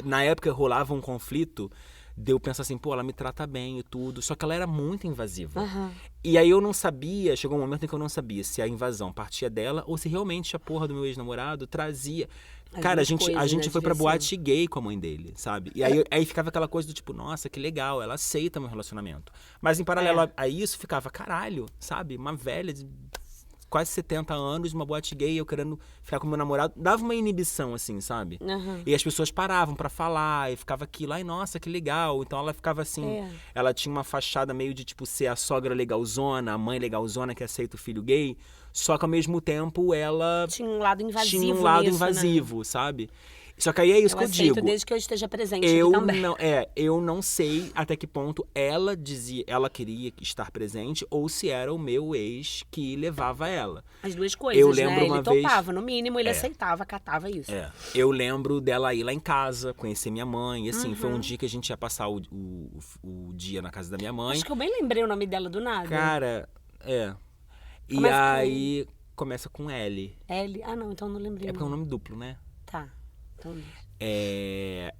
na época rolava um conflito, de eu pensar assim, pô, ela me trata bem e tudo, só que ela era muito invasiva. E aí eu não sabia, chegou um momento em que eu não sabia se a invasão partia dela ou se realmente a porra do meu ex-namorado trazia. Cara, a gente foi pra boate gay com a mãe dele, sabe? E aí ficava aquela coisa do tipo, nossa, que legal, ela aceita meu relacionamento. Mas em paralelo a isso, ficava, caralho, sabe? Uma velha de quase 70 anos, uma boate gay, eu querendo ficar com meu namorado, dava uma inibição, assim, sabe? E as pessoas paravam pra falar, e ficava aquilo, ai, nossa, que legal. Então ela ficava assim, ela tinha uma fachada meio de, tipo, ser a sogra legalzona, a mãe legalzona que aceita o filho gay, só que ao mesmo tempo ela... Tinha um lado invasivo nisso, sabe? Só que aí é isso que eu digo. Desde que eu esteja presente aqui também. Eu não sei até que ponto ela queria estar presente ou se era o meu ex que levava ela. As duas coisas, eu lembro né? Uma ele vez... topava, no mínimo ele aceitava, catava isso. Eu lembro dela ir lá em casa, conhecer minha mãe, e assim, foi um dia que a gente ia passar o dia na casa da minha mãe. Acho que eu bem lembrei o nome dela do nada. Cara, E aí começa com L. L? Ah, não, então não lembrei. É porque é um nome duplo, né? Tá. Então...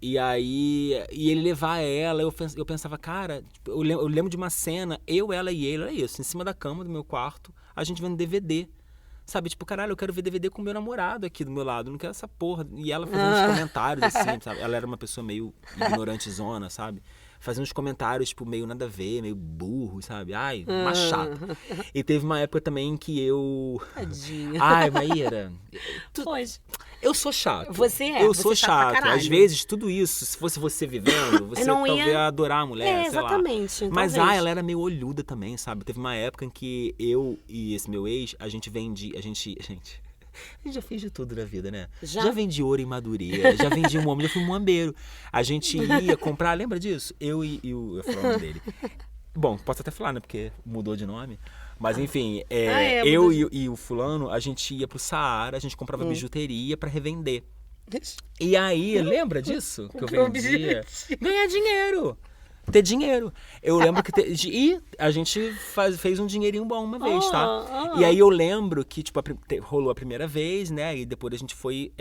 E aí, ele levar ela, eu pensava, cara, tipo, eu lembro de uma cena, eu, ela e ele, era isso, em cima da cama do meu quarto, a gente vendo DVD. Sabe, tipo, caralho, eu quero ver DVD com o meu namorado aqui do meu lado, não quero essa porra. E ela fazendo uns comentários, assim, sabe? Ela era uma pessoa meio ignorantezona, sabe? Fazendo uns comentários, tipo, meio nada a ver, meio burro, sabe? Ai, uma chata. E teve uma época também que eu... Tadinha. Ai, Maíra... Pois. Eu sou chato. Eu sou chato. Às vezes, tudo isso, se fosse você vivendo, você talvez ia adorar a mulher, sei lá. Exatamente. Mas, ela era meio olhuda também, sabe? Teve uma época em que eu e esse meu ex, a gente vendia... A gente já fez de tudo na vida, né? Já vendi ouro em Madureira, já vendi um homem, já fui muambeiro. A gente ia comprar, lembra disso? Eu falo o nome dele. Bom, posso até falar, né? Porque mudou de nome. Mas enfim, eu e o fulano, a gente ia pro Saara, a gente comprava bijuteria pra revender. E aí, lembra disso? Que eu vendia? Ganhar dinheiro. Ter dinheiro. Eu lembro que... E a gente fez um dinheirinho bom uma vez, tá? E aí eu lembro que, tipo, rolou a primeira vez, né? E depois a gente foi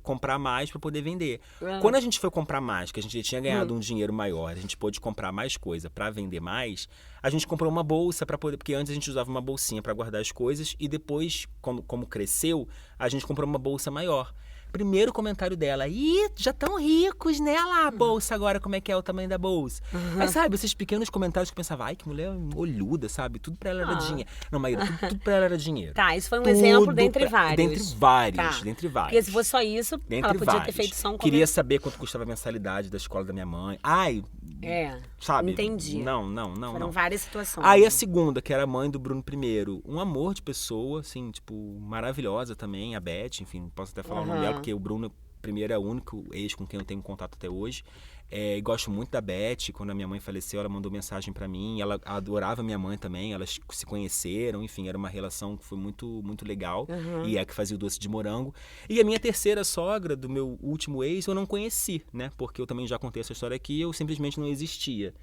comprar mais pra poder vender. Quando a gente foi comprar mais, que a gente tinha ganhado um dinheiro maior, a gente pôde comprar mais coisa pra vender mais, a gente comprou uma bolsa pra poder... Porque antes a gente usava uma bolsinha pra guardar as coisas e depois, como cresceu, a gente comprou uma bolsa maior. Primeiro comentário dela. Ih, já tão ricos, né? Lá a bolsa agora, como é que é o tamanho da bolsa. Mas sabe, esses pequenos comentários que eu pensava, ai, que mulher olhuda, sabe? Tudo pra ela era dinheiro. Não, Maíra, tudo pra ela era dinheiro. Tá, isso foi um exemplo dentre vários. Dentre vários, Tá. dentre vários. Porque se fosse só isso, ela podia ter feito só um Queria saber quanto custava a mensalidade da escola da minha mãe. Ai, sabe? Entendi. Não. Foram várias situações. Aí a segunda, que era a mãe do Bruno I, um amor de pessoa, assim, tipo, maravilhosa também, a Beth, enfim, posso até falar o nome dela, porque o Bruno I é o único ex com quem eu tenho contato até hoje. E gosto muito da Beth. Quando a minha mãe faleceu, ela mandou mensagem pra mim. Ela adorava minha mãe também. Elas se conheceram. Enfim, era uma relação que foi muito, muito legal. E é que fazia o doce de morango. E a minha terceira sogra, do meu último ex, eu não conheci, né? Porque eu também já contei essa história aqui. Eu simplesmente não existia.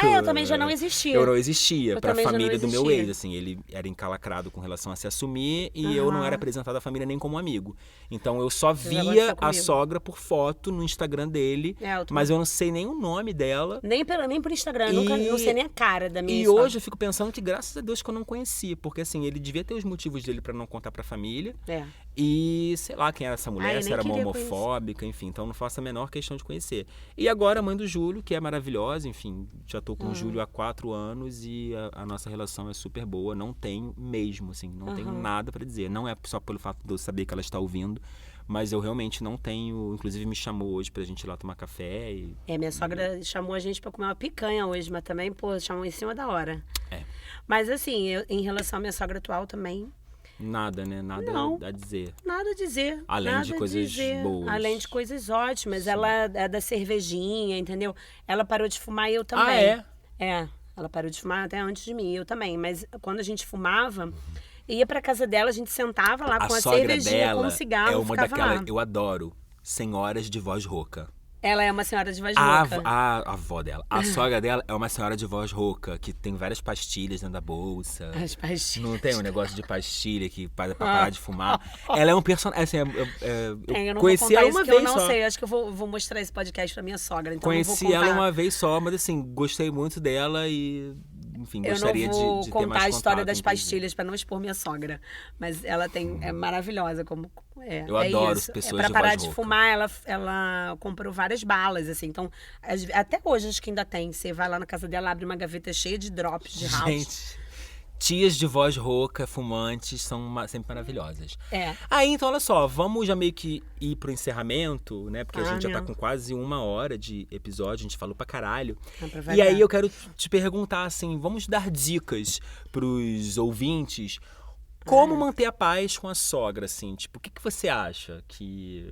Eu também já não existia. Eu não existia pra família do meu existia. ex, assim, ele era encalacrado com relação a se assumir e eu não era apresentado à família nem como amigo. Então eu só via a sogra por foto no Instagram dele, mas eu não sei nem o nome dela. Nem por Instagram, eu não sei nem a cara da minha E sogra. hoje eu fico pensando que graças a Deus que eu não conheci, porque assim, ele devia ter os motivos dele pra não contar pra família. E sei lá quem era essa mulher, se era uma homofóbica, enfim, então não faço a menor questão de conhecer. E agora a mãe do Júlio, que é maravilhosa, enfim, já tô com o Júlio há 4 anos e a nossa relação é super boa, não tenho mesmo, assim, não tenho nada pra dizer. Não é só pelo fato de eu saber que ela está ouvindo, mas eu realmente não tenho, inclusive me chamou hoje pra gente ir lá tomar café e... Minha sogra chamou a gente pra comer uma picanha hoje, mas também, chamou em cima da hora. Mas assim, em relação à minha sogra atual também... Nada, né? Nada a dizer. Nada a dizer. Além de coisas boas. Além de coisas ótimas. Sim. Ela é da cervejinha, entendeu? Ela parou de fumar e eu também. Ela parou de fumar até antes de mim, eu também. Mas quando a gente fumava, ia pra casa dela, a gente sentava lá com a cervejinha, com um cigarro, é uma daquela, lá. Eu adoro, senhoras de voz rouca. Ela é uma senhora de voz rouca. A avó dela. A sogra dela é uma senhora de voz rouca, que tem várias pastilhas dentro da bolsa. As pastilhas. Não tem um negócio de pastilha que para parar de fumar. Ela é um personagem. Assim, eu não conheci vou ela uma vez eu não só. sei, acho que eu vou mostrar esse podcast pra minha sogra. Então conheci ela uma vez só, mas assim, gostei muito dela e... Enfim, gostaria de ter mais contato. Eu não vou contar a história das pastilhas para não expor minha sogra. Mas ela é maravilhosa. Eu adoro isso. pessoas pra de parar voz de rouca. fumar, ela comprou várias balas, assim. Então, até hoje acho que ainda tem. Você vai lá na casa dela, abre uma gaveta cheia de drops de house. Gente, tias de voz rouca, fumantes, são sempre maravilhosas. Aí, então, olha só, vamos já meio que ir pro encerramento, né? Porque a gente já tá com quase 1 hora de episódio, a gente falou pra caralho. E aí eu quero te perguntar, assim, vamos dar dicas pros ouvintes. Como manter a paz com a sogra, assim? Tipo, o que você acha que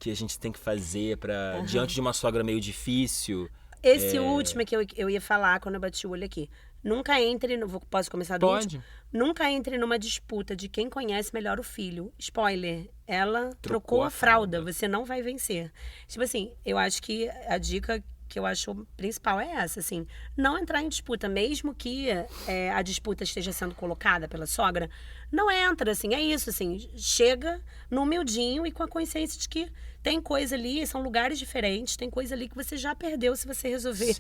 a gente tem que fazer pra, diante de uma sogra meio difícil? Esse último é que eu ia falar quando eu bati o olho aqui. Nunca entre Posso começar do último? Nunca entre numa disputa de quem conhece melhor o filho. Spoiler, ela trocou a fralda. Você não vai vencer. Tipo assim, eu acho que a dica que eu acho principal é essa, assim. Não entrar em disputa, mesmo que a disputa esteja sendo colocada pela sogra. Não entra, assim, é isso, assim. Chega no humildinho e com a consciência de que tem coisa ali, são lugares diferentes, tem coisa ali que você já perdeu se você resolver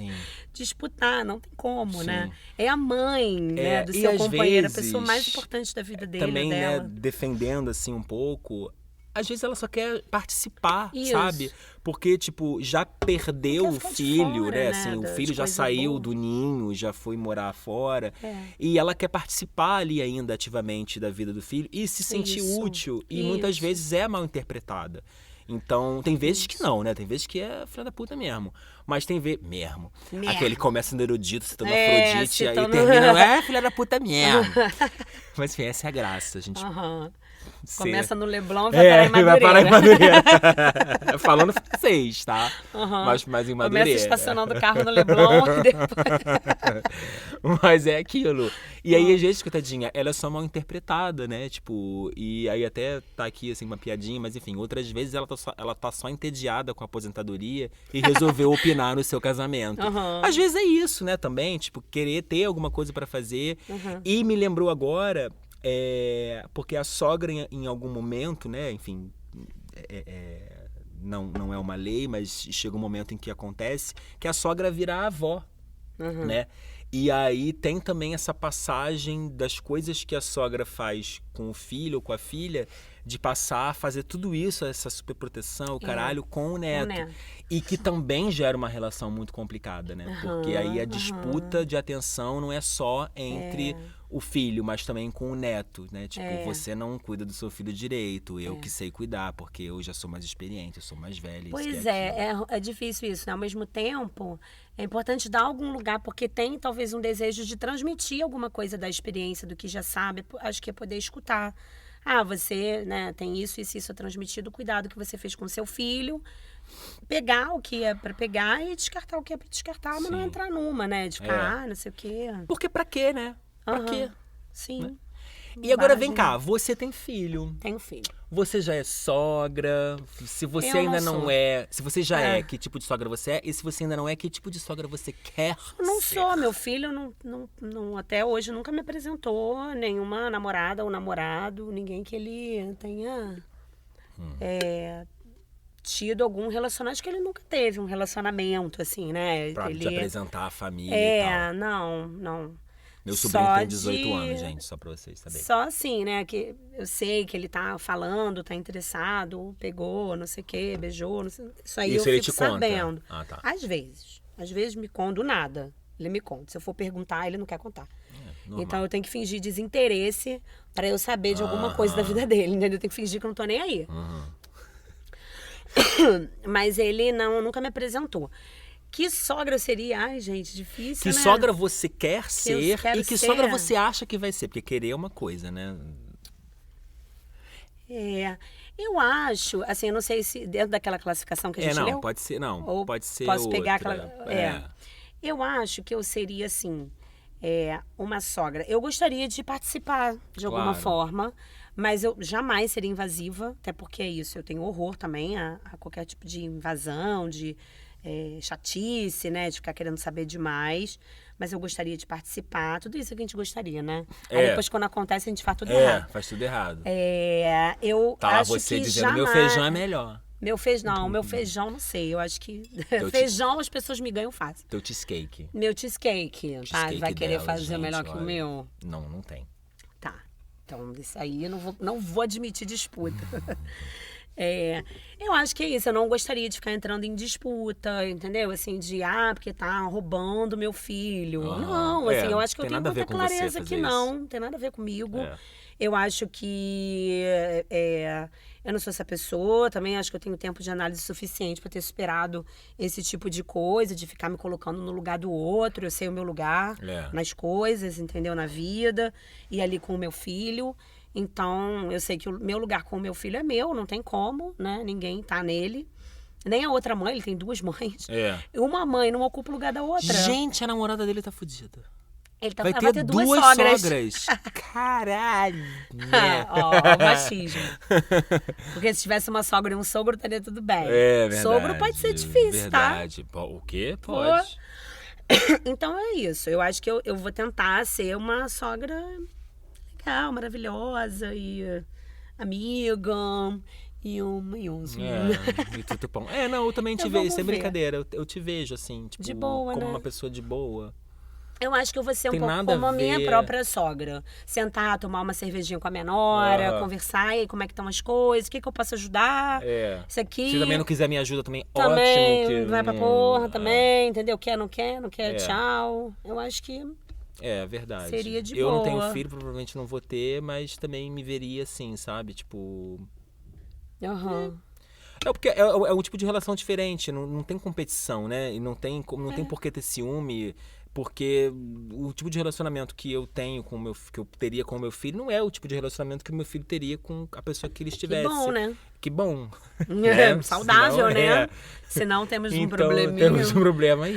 disputar, não tem como, né? É a mãe, né, do seu companheiro, a pessoa mais importante da vida dele, também, dela. Né, defendendo, assim, um pouco... Às vezes ela só quer participar, sabe? Porque, tipo, já perdeu o filho, fora, né? Assim, o filho já saiu do ninho, já foi morar fora. E ela quer participar ali ainda ativamente da vida do filho e se sentir útil. E muitas vezes é mal interpretada. Então, tem vezes que não, né? Tem vezes que é filha da puta mesmo. Mas tem vezes... Mesmo. Aquele começa no erudito, citando Afrodite, aí termina... filha da puta mesmo. Mas, enfim, essa é a graça. A gente... Começa no Leblon e vai parar em Madureira. Vai parar em Madureira. Falando francês, tá? Mas em Madureira. Começa estacionando o carro no Leblon e depois... Mas é aquilo. E aí, às vezes, coitadinha, ela é só mal interpretada, né? Tipo, e aí até tá aqui, assim, uma piadinha, mas enfim, outras vezes ela tá só entediada com a aposentadoria e resolveu opinar no seu casamento. Às vezes é isso, né, também, tipo, querer ter alguma coisa pra fazer. E me lembrou agora... porque a sogra, em algum momento, né, enfim, não é uma lei, mas chega um momento em que acontece que a sogra vira a avó, né? E aí tem também essa passagem das coisas que a sogra faz com o filho ou com a filha, de passar a fazer tudo isso, essa superproteção, o caralho, com o neto. E que também gera uma relação muito complicada, né? Porque aí a disputa de atenção não é só entre o filho, mas também com o neto, né? Tipo, você não cuida do seu filho direito, eu que sei cuidar, porque eu já sou mais experiente, eu sou mais velha. Pois é difícil isso, né? Ao mesmo tempo, é importante dar algum lugar, porque tem talvez um desejo de transmitir alguma coisa da experiência, do que já sabe, acho que é poder escutar. Você, né, tem isso a transmitido, cuidado que você fez com seu filho, pegar o que é pra pegar e descartar o que é pra descartar, mas não entrar numa, né, de ficar, não sei o quê. Porque pra quê, né? Pra quê? Sim. Né? E agora vem cá, você tem filho. Tenho filho. Você já é sogra? Se você ainda não é... Se você já é, que tipo de sogra você é? E se você ainda não é, que tipo de sogra você quer Eu não ser? sou. Meu filho não, até hoje nunca me apresentou nenhuma namorada ou namorado, ninguém que ele tenha tido algum relacionamento. Acho que ele nunca teve um relacionamento, assim, né? Pra ele te apresentar a família e tal. Não. Meu sobrinho tem 18 anos, gente, só pra vocês saberem. Só assim, né, que eu sei que ele tá falando, tá interessado, pegou, não sei o quê, beijou, não sei, isso aí Isso eu ele fico te conta? sabendo. Tá. Às vezes me conta do nada, ele me conta. Se eu for perguntar, ele não quer contar. Então eu tenho que fingir desinteresse pra eu saber de alguma coisa da vida dele, entendeu? Eu tenho que fingir que eu não tô nem aí. Mas ele nunca me apresentou. Que sogra seria? Ai, gente, difícil, Que né? sogra você quer ser quero e que ser. sogra você acha que vai ser? Porque querer é uma coisa, né? Eu acho, assim, eu não sei se dentro daquela classificação que a gente leu. Pode ser, ou pode ser posso outra. pegar aquela... Eu acho que eu seria, assim, uma sogra. Eu gostaria de participar de alguma forma, mas eu jamais seria invasiva, até porque é isso, eu tenho horror também a qualquer tipo de invasão, de chatice, né, de ficar querendo saber demais. Mas eu gostaria de participar, tudo isso que a gente gostaria, né? Aí depois, quando acontece, a gente faz tudo errado. Faz tudo errado. Eu Tá lá acho você que dizendo, jamais... meu feijão é melhor. Meu feijão, não sei. Eu acho que feijão as pessoas me ganham fácil. Teu cheesecake. Meu cheesecake, tá? Vai querer dela, fazer gente, melhor que o olha, meu? Não tem. Tá. Então, isso aí eu não vou admitir disputa. Eu acho que é isso. Eu não gostaria de ficar entrando em disputa, entendeu? Assim, porque tá roubando meu filho. Não, assim, eu acho que eu tenho muita clareza que não tem nada a ver comigo. Eu acho que eu não sou essa pessoa. Também acho que eu tenho tempo de análise suficiente para ter superado esse tipo de coisa, de ficar me colocando no lugar do outro. Eu sei o meu lugar nas coisas, entendeu? Na vida. E ali com o meu filho. Então, eu sei que o meu lugar com o meu filho é meu, não tem como, né? Ninguém tá nele. Nem a outra mãe, ele tem duas mães. Uma mãe não ocupa o lugar da outra. Gente, a namorada dele tá fodida. Ele vai ter duas sogras. Caralho. Machismo. Porque se tivesse uma sogra e um sogro, estaria tudo bem. Verdade. Sogro pode ser difícil, verdade. Tá? O quê? Pode. Então é isso. Eu acho que eu vou tentar ser uma sogra legal, maravilhosa e amiga. E tudo bom. Eu também te vejo, sem brincadeira. Eu te vejo, assim, tipo, de boa, como né? uma pessoa de boa. Eu acho que eu vou ser um pouco como a minha própria sogra. Sentar, tomar uma cervejinha com a minha nora, conversar, e aí, como é que estão as coisas, o que eu posso ajudar, isso aqui. Se também não quiser minha ajuda, também ótimo. Que vai pra porra também, entendeu? Quer, não quer, tchau. Eu acho que... verdade. Seria de eu boa. Eu não tenho filho, provavelmente não vou ter, mas também me veria assim, sabe? Tipo... Porque é um tipo de relação diferente, não tem competição, né? E não tem por que ter ciúme, porque o tipo de relacionamento que eu tenho que eu teria com o meu filho não é o tipo de relacionamento que o meu filho teria com a pessoa que ele estivesse. Que bom, né? Que bom. Saudável, né? Senão temos um probleminha. Temos um problema aí.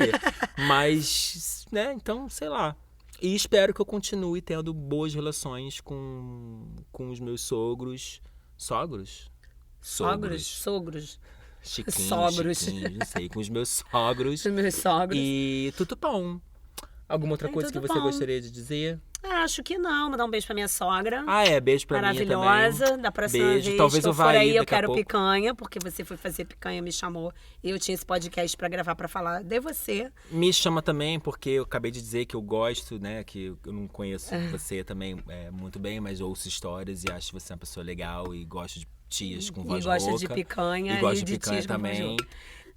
Mas, né, então, sei lá. E espero que eu continue tendo boas relações com os meus sogros. Sogros? Sogros. Chiquinhos, não sei, com os meus sogros. Os meus sogros. E tudo bom. Alguma outra coisa que você gostaria de dizer? Acho que não. Mandar um beijo pra minha sogra. Beijo pra mim também. Maravilhosa. Da próxima Beijo. vez Talvez que eu eu for vá aí, eu daqui a quero pouco. picanha, porque você foi fazer picanha, me chamou. E eu tinha esse podcast pra gravar, pra falar de você. Me chama também, porque eu acabei de dizer que eu gosto, né? Que eu não conheço você também muito bem, mas ouço histórias e acho você uma pessoa legal e gosto de tias com voz rouca. E gosta de picanha E gosto e de picanha tias com voz também. rouca.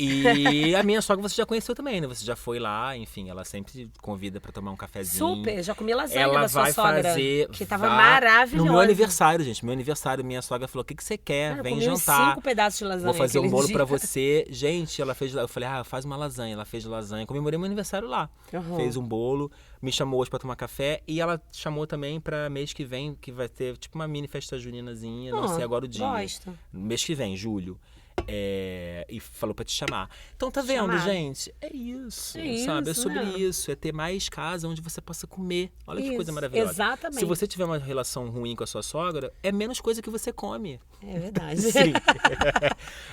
E a minha sogra você já conheceu também, né? Você já foi lá, enfim, ela sempre convida pra tomar um cafezinho. Super, já comi lasanha Ela da sua vai sogra, fazer. que tava maravilhosa. No meu aniversário, gente. Meu aniversário, minha sogra falou: o que você quer? Eu Vem comi uns jantar. 5 pedaços de lasanha. Vou fazer um aquele bolo dia. pra você. Gente, ela fez. Eu falei, faz uma lasanha. Ela fez lasanha. Comemorei meu aniversário lá. Uhum. Fez um bolo, me chamou hoje pra tomar café. E ela chamou também pra mês que vem, que vai ter tipo uma mini festa juninazinha. Não sei agora o dia. Gosto. Mês que vem, julho. E falou pra te chamar. Então tá vendo, Chamado. gente? É isso, É sabe? É isso, sobre né? isso. É ter mais casa onde você possa comer. Olha que Isso, coisa maravilhosa. exatamente. Se você tiver uma relação ruim com a sua sogra, é menos coisa que você come. É verdade. Sim.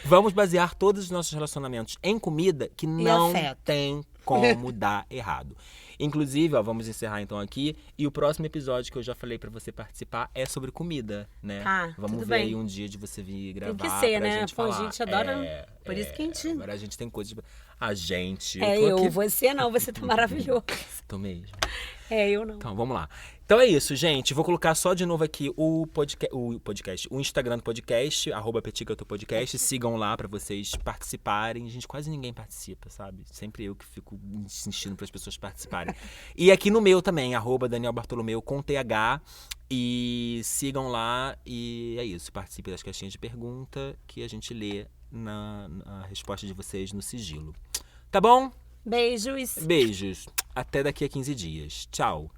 Vamos basear todos os nossos relacionamentos em comida que não afeto. tem como dar errado. Inclusive, vamos encerrar então aqui. E o próximo episódio que eu já falei pra você participar é sobre comida, né? Tá, Vamos tudo ver bem. aí um dia de você vir gravar. Tem que ser, pra né? gente Pô, a falar. gente adora. Por isso que a gente. Agora a gente tem coisas. A gente. É tô eu, aqui. você não, você tá maravilhoso. Tô mesmo. É, eu não. Então, vamos lá. Então é isso, gente. Vou colocar só de novo aqui o Instagram do podcast, @PetitGâteauPodcast. Sigam lá pra vocês participarem. Gente, quase ninguém participa, sabe? Sempre eu que fico insistindo para as pessoas participarem. E aqui no meu também, @DanielBartolomeu com TH. E sigam lá e é isso. Participe das caixinhas de pergunta que a gente lê na resposta de vocês no sigilo. Tá bom? Beijos. Beijos. Até daqui a 15 dias. Tchau.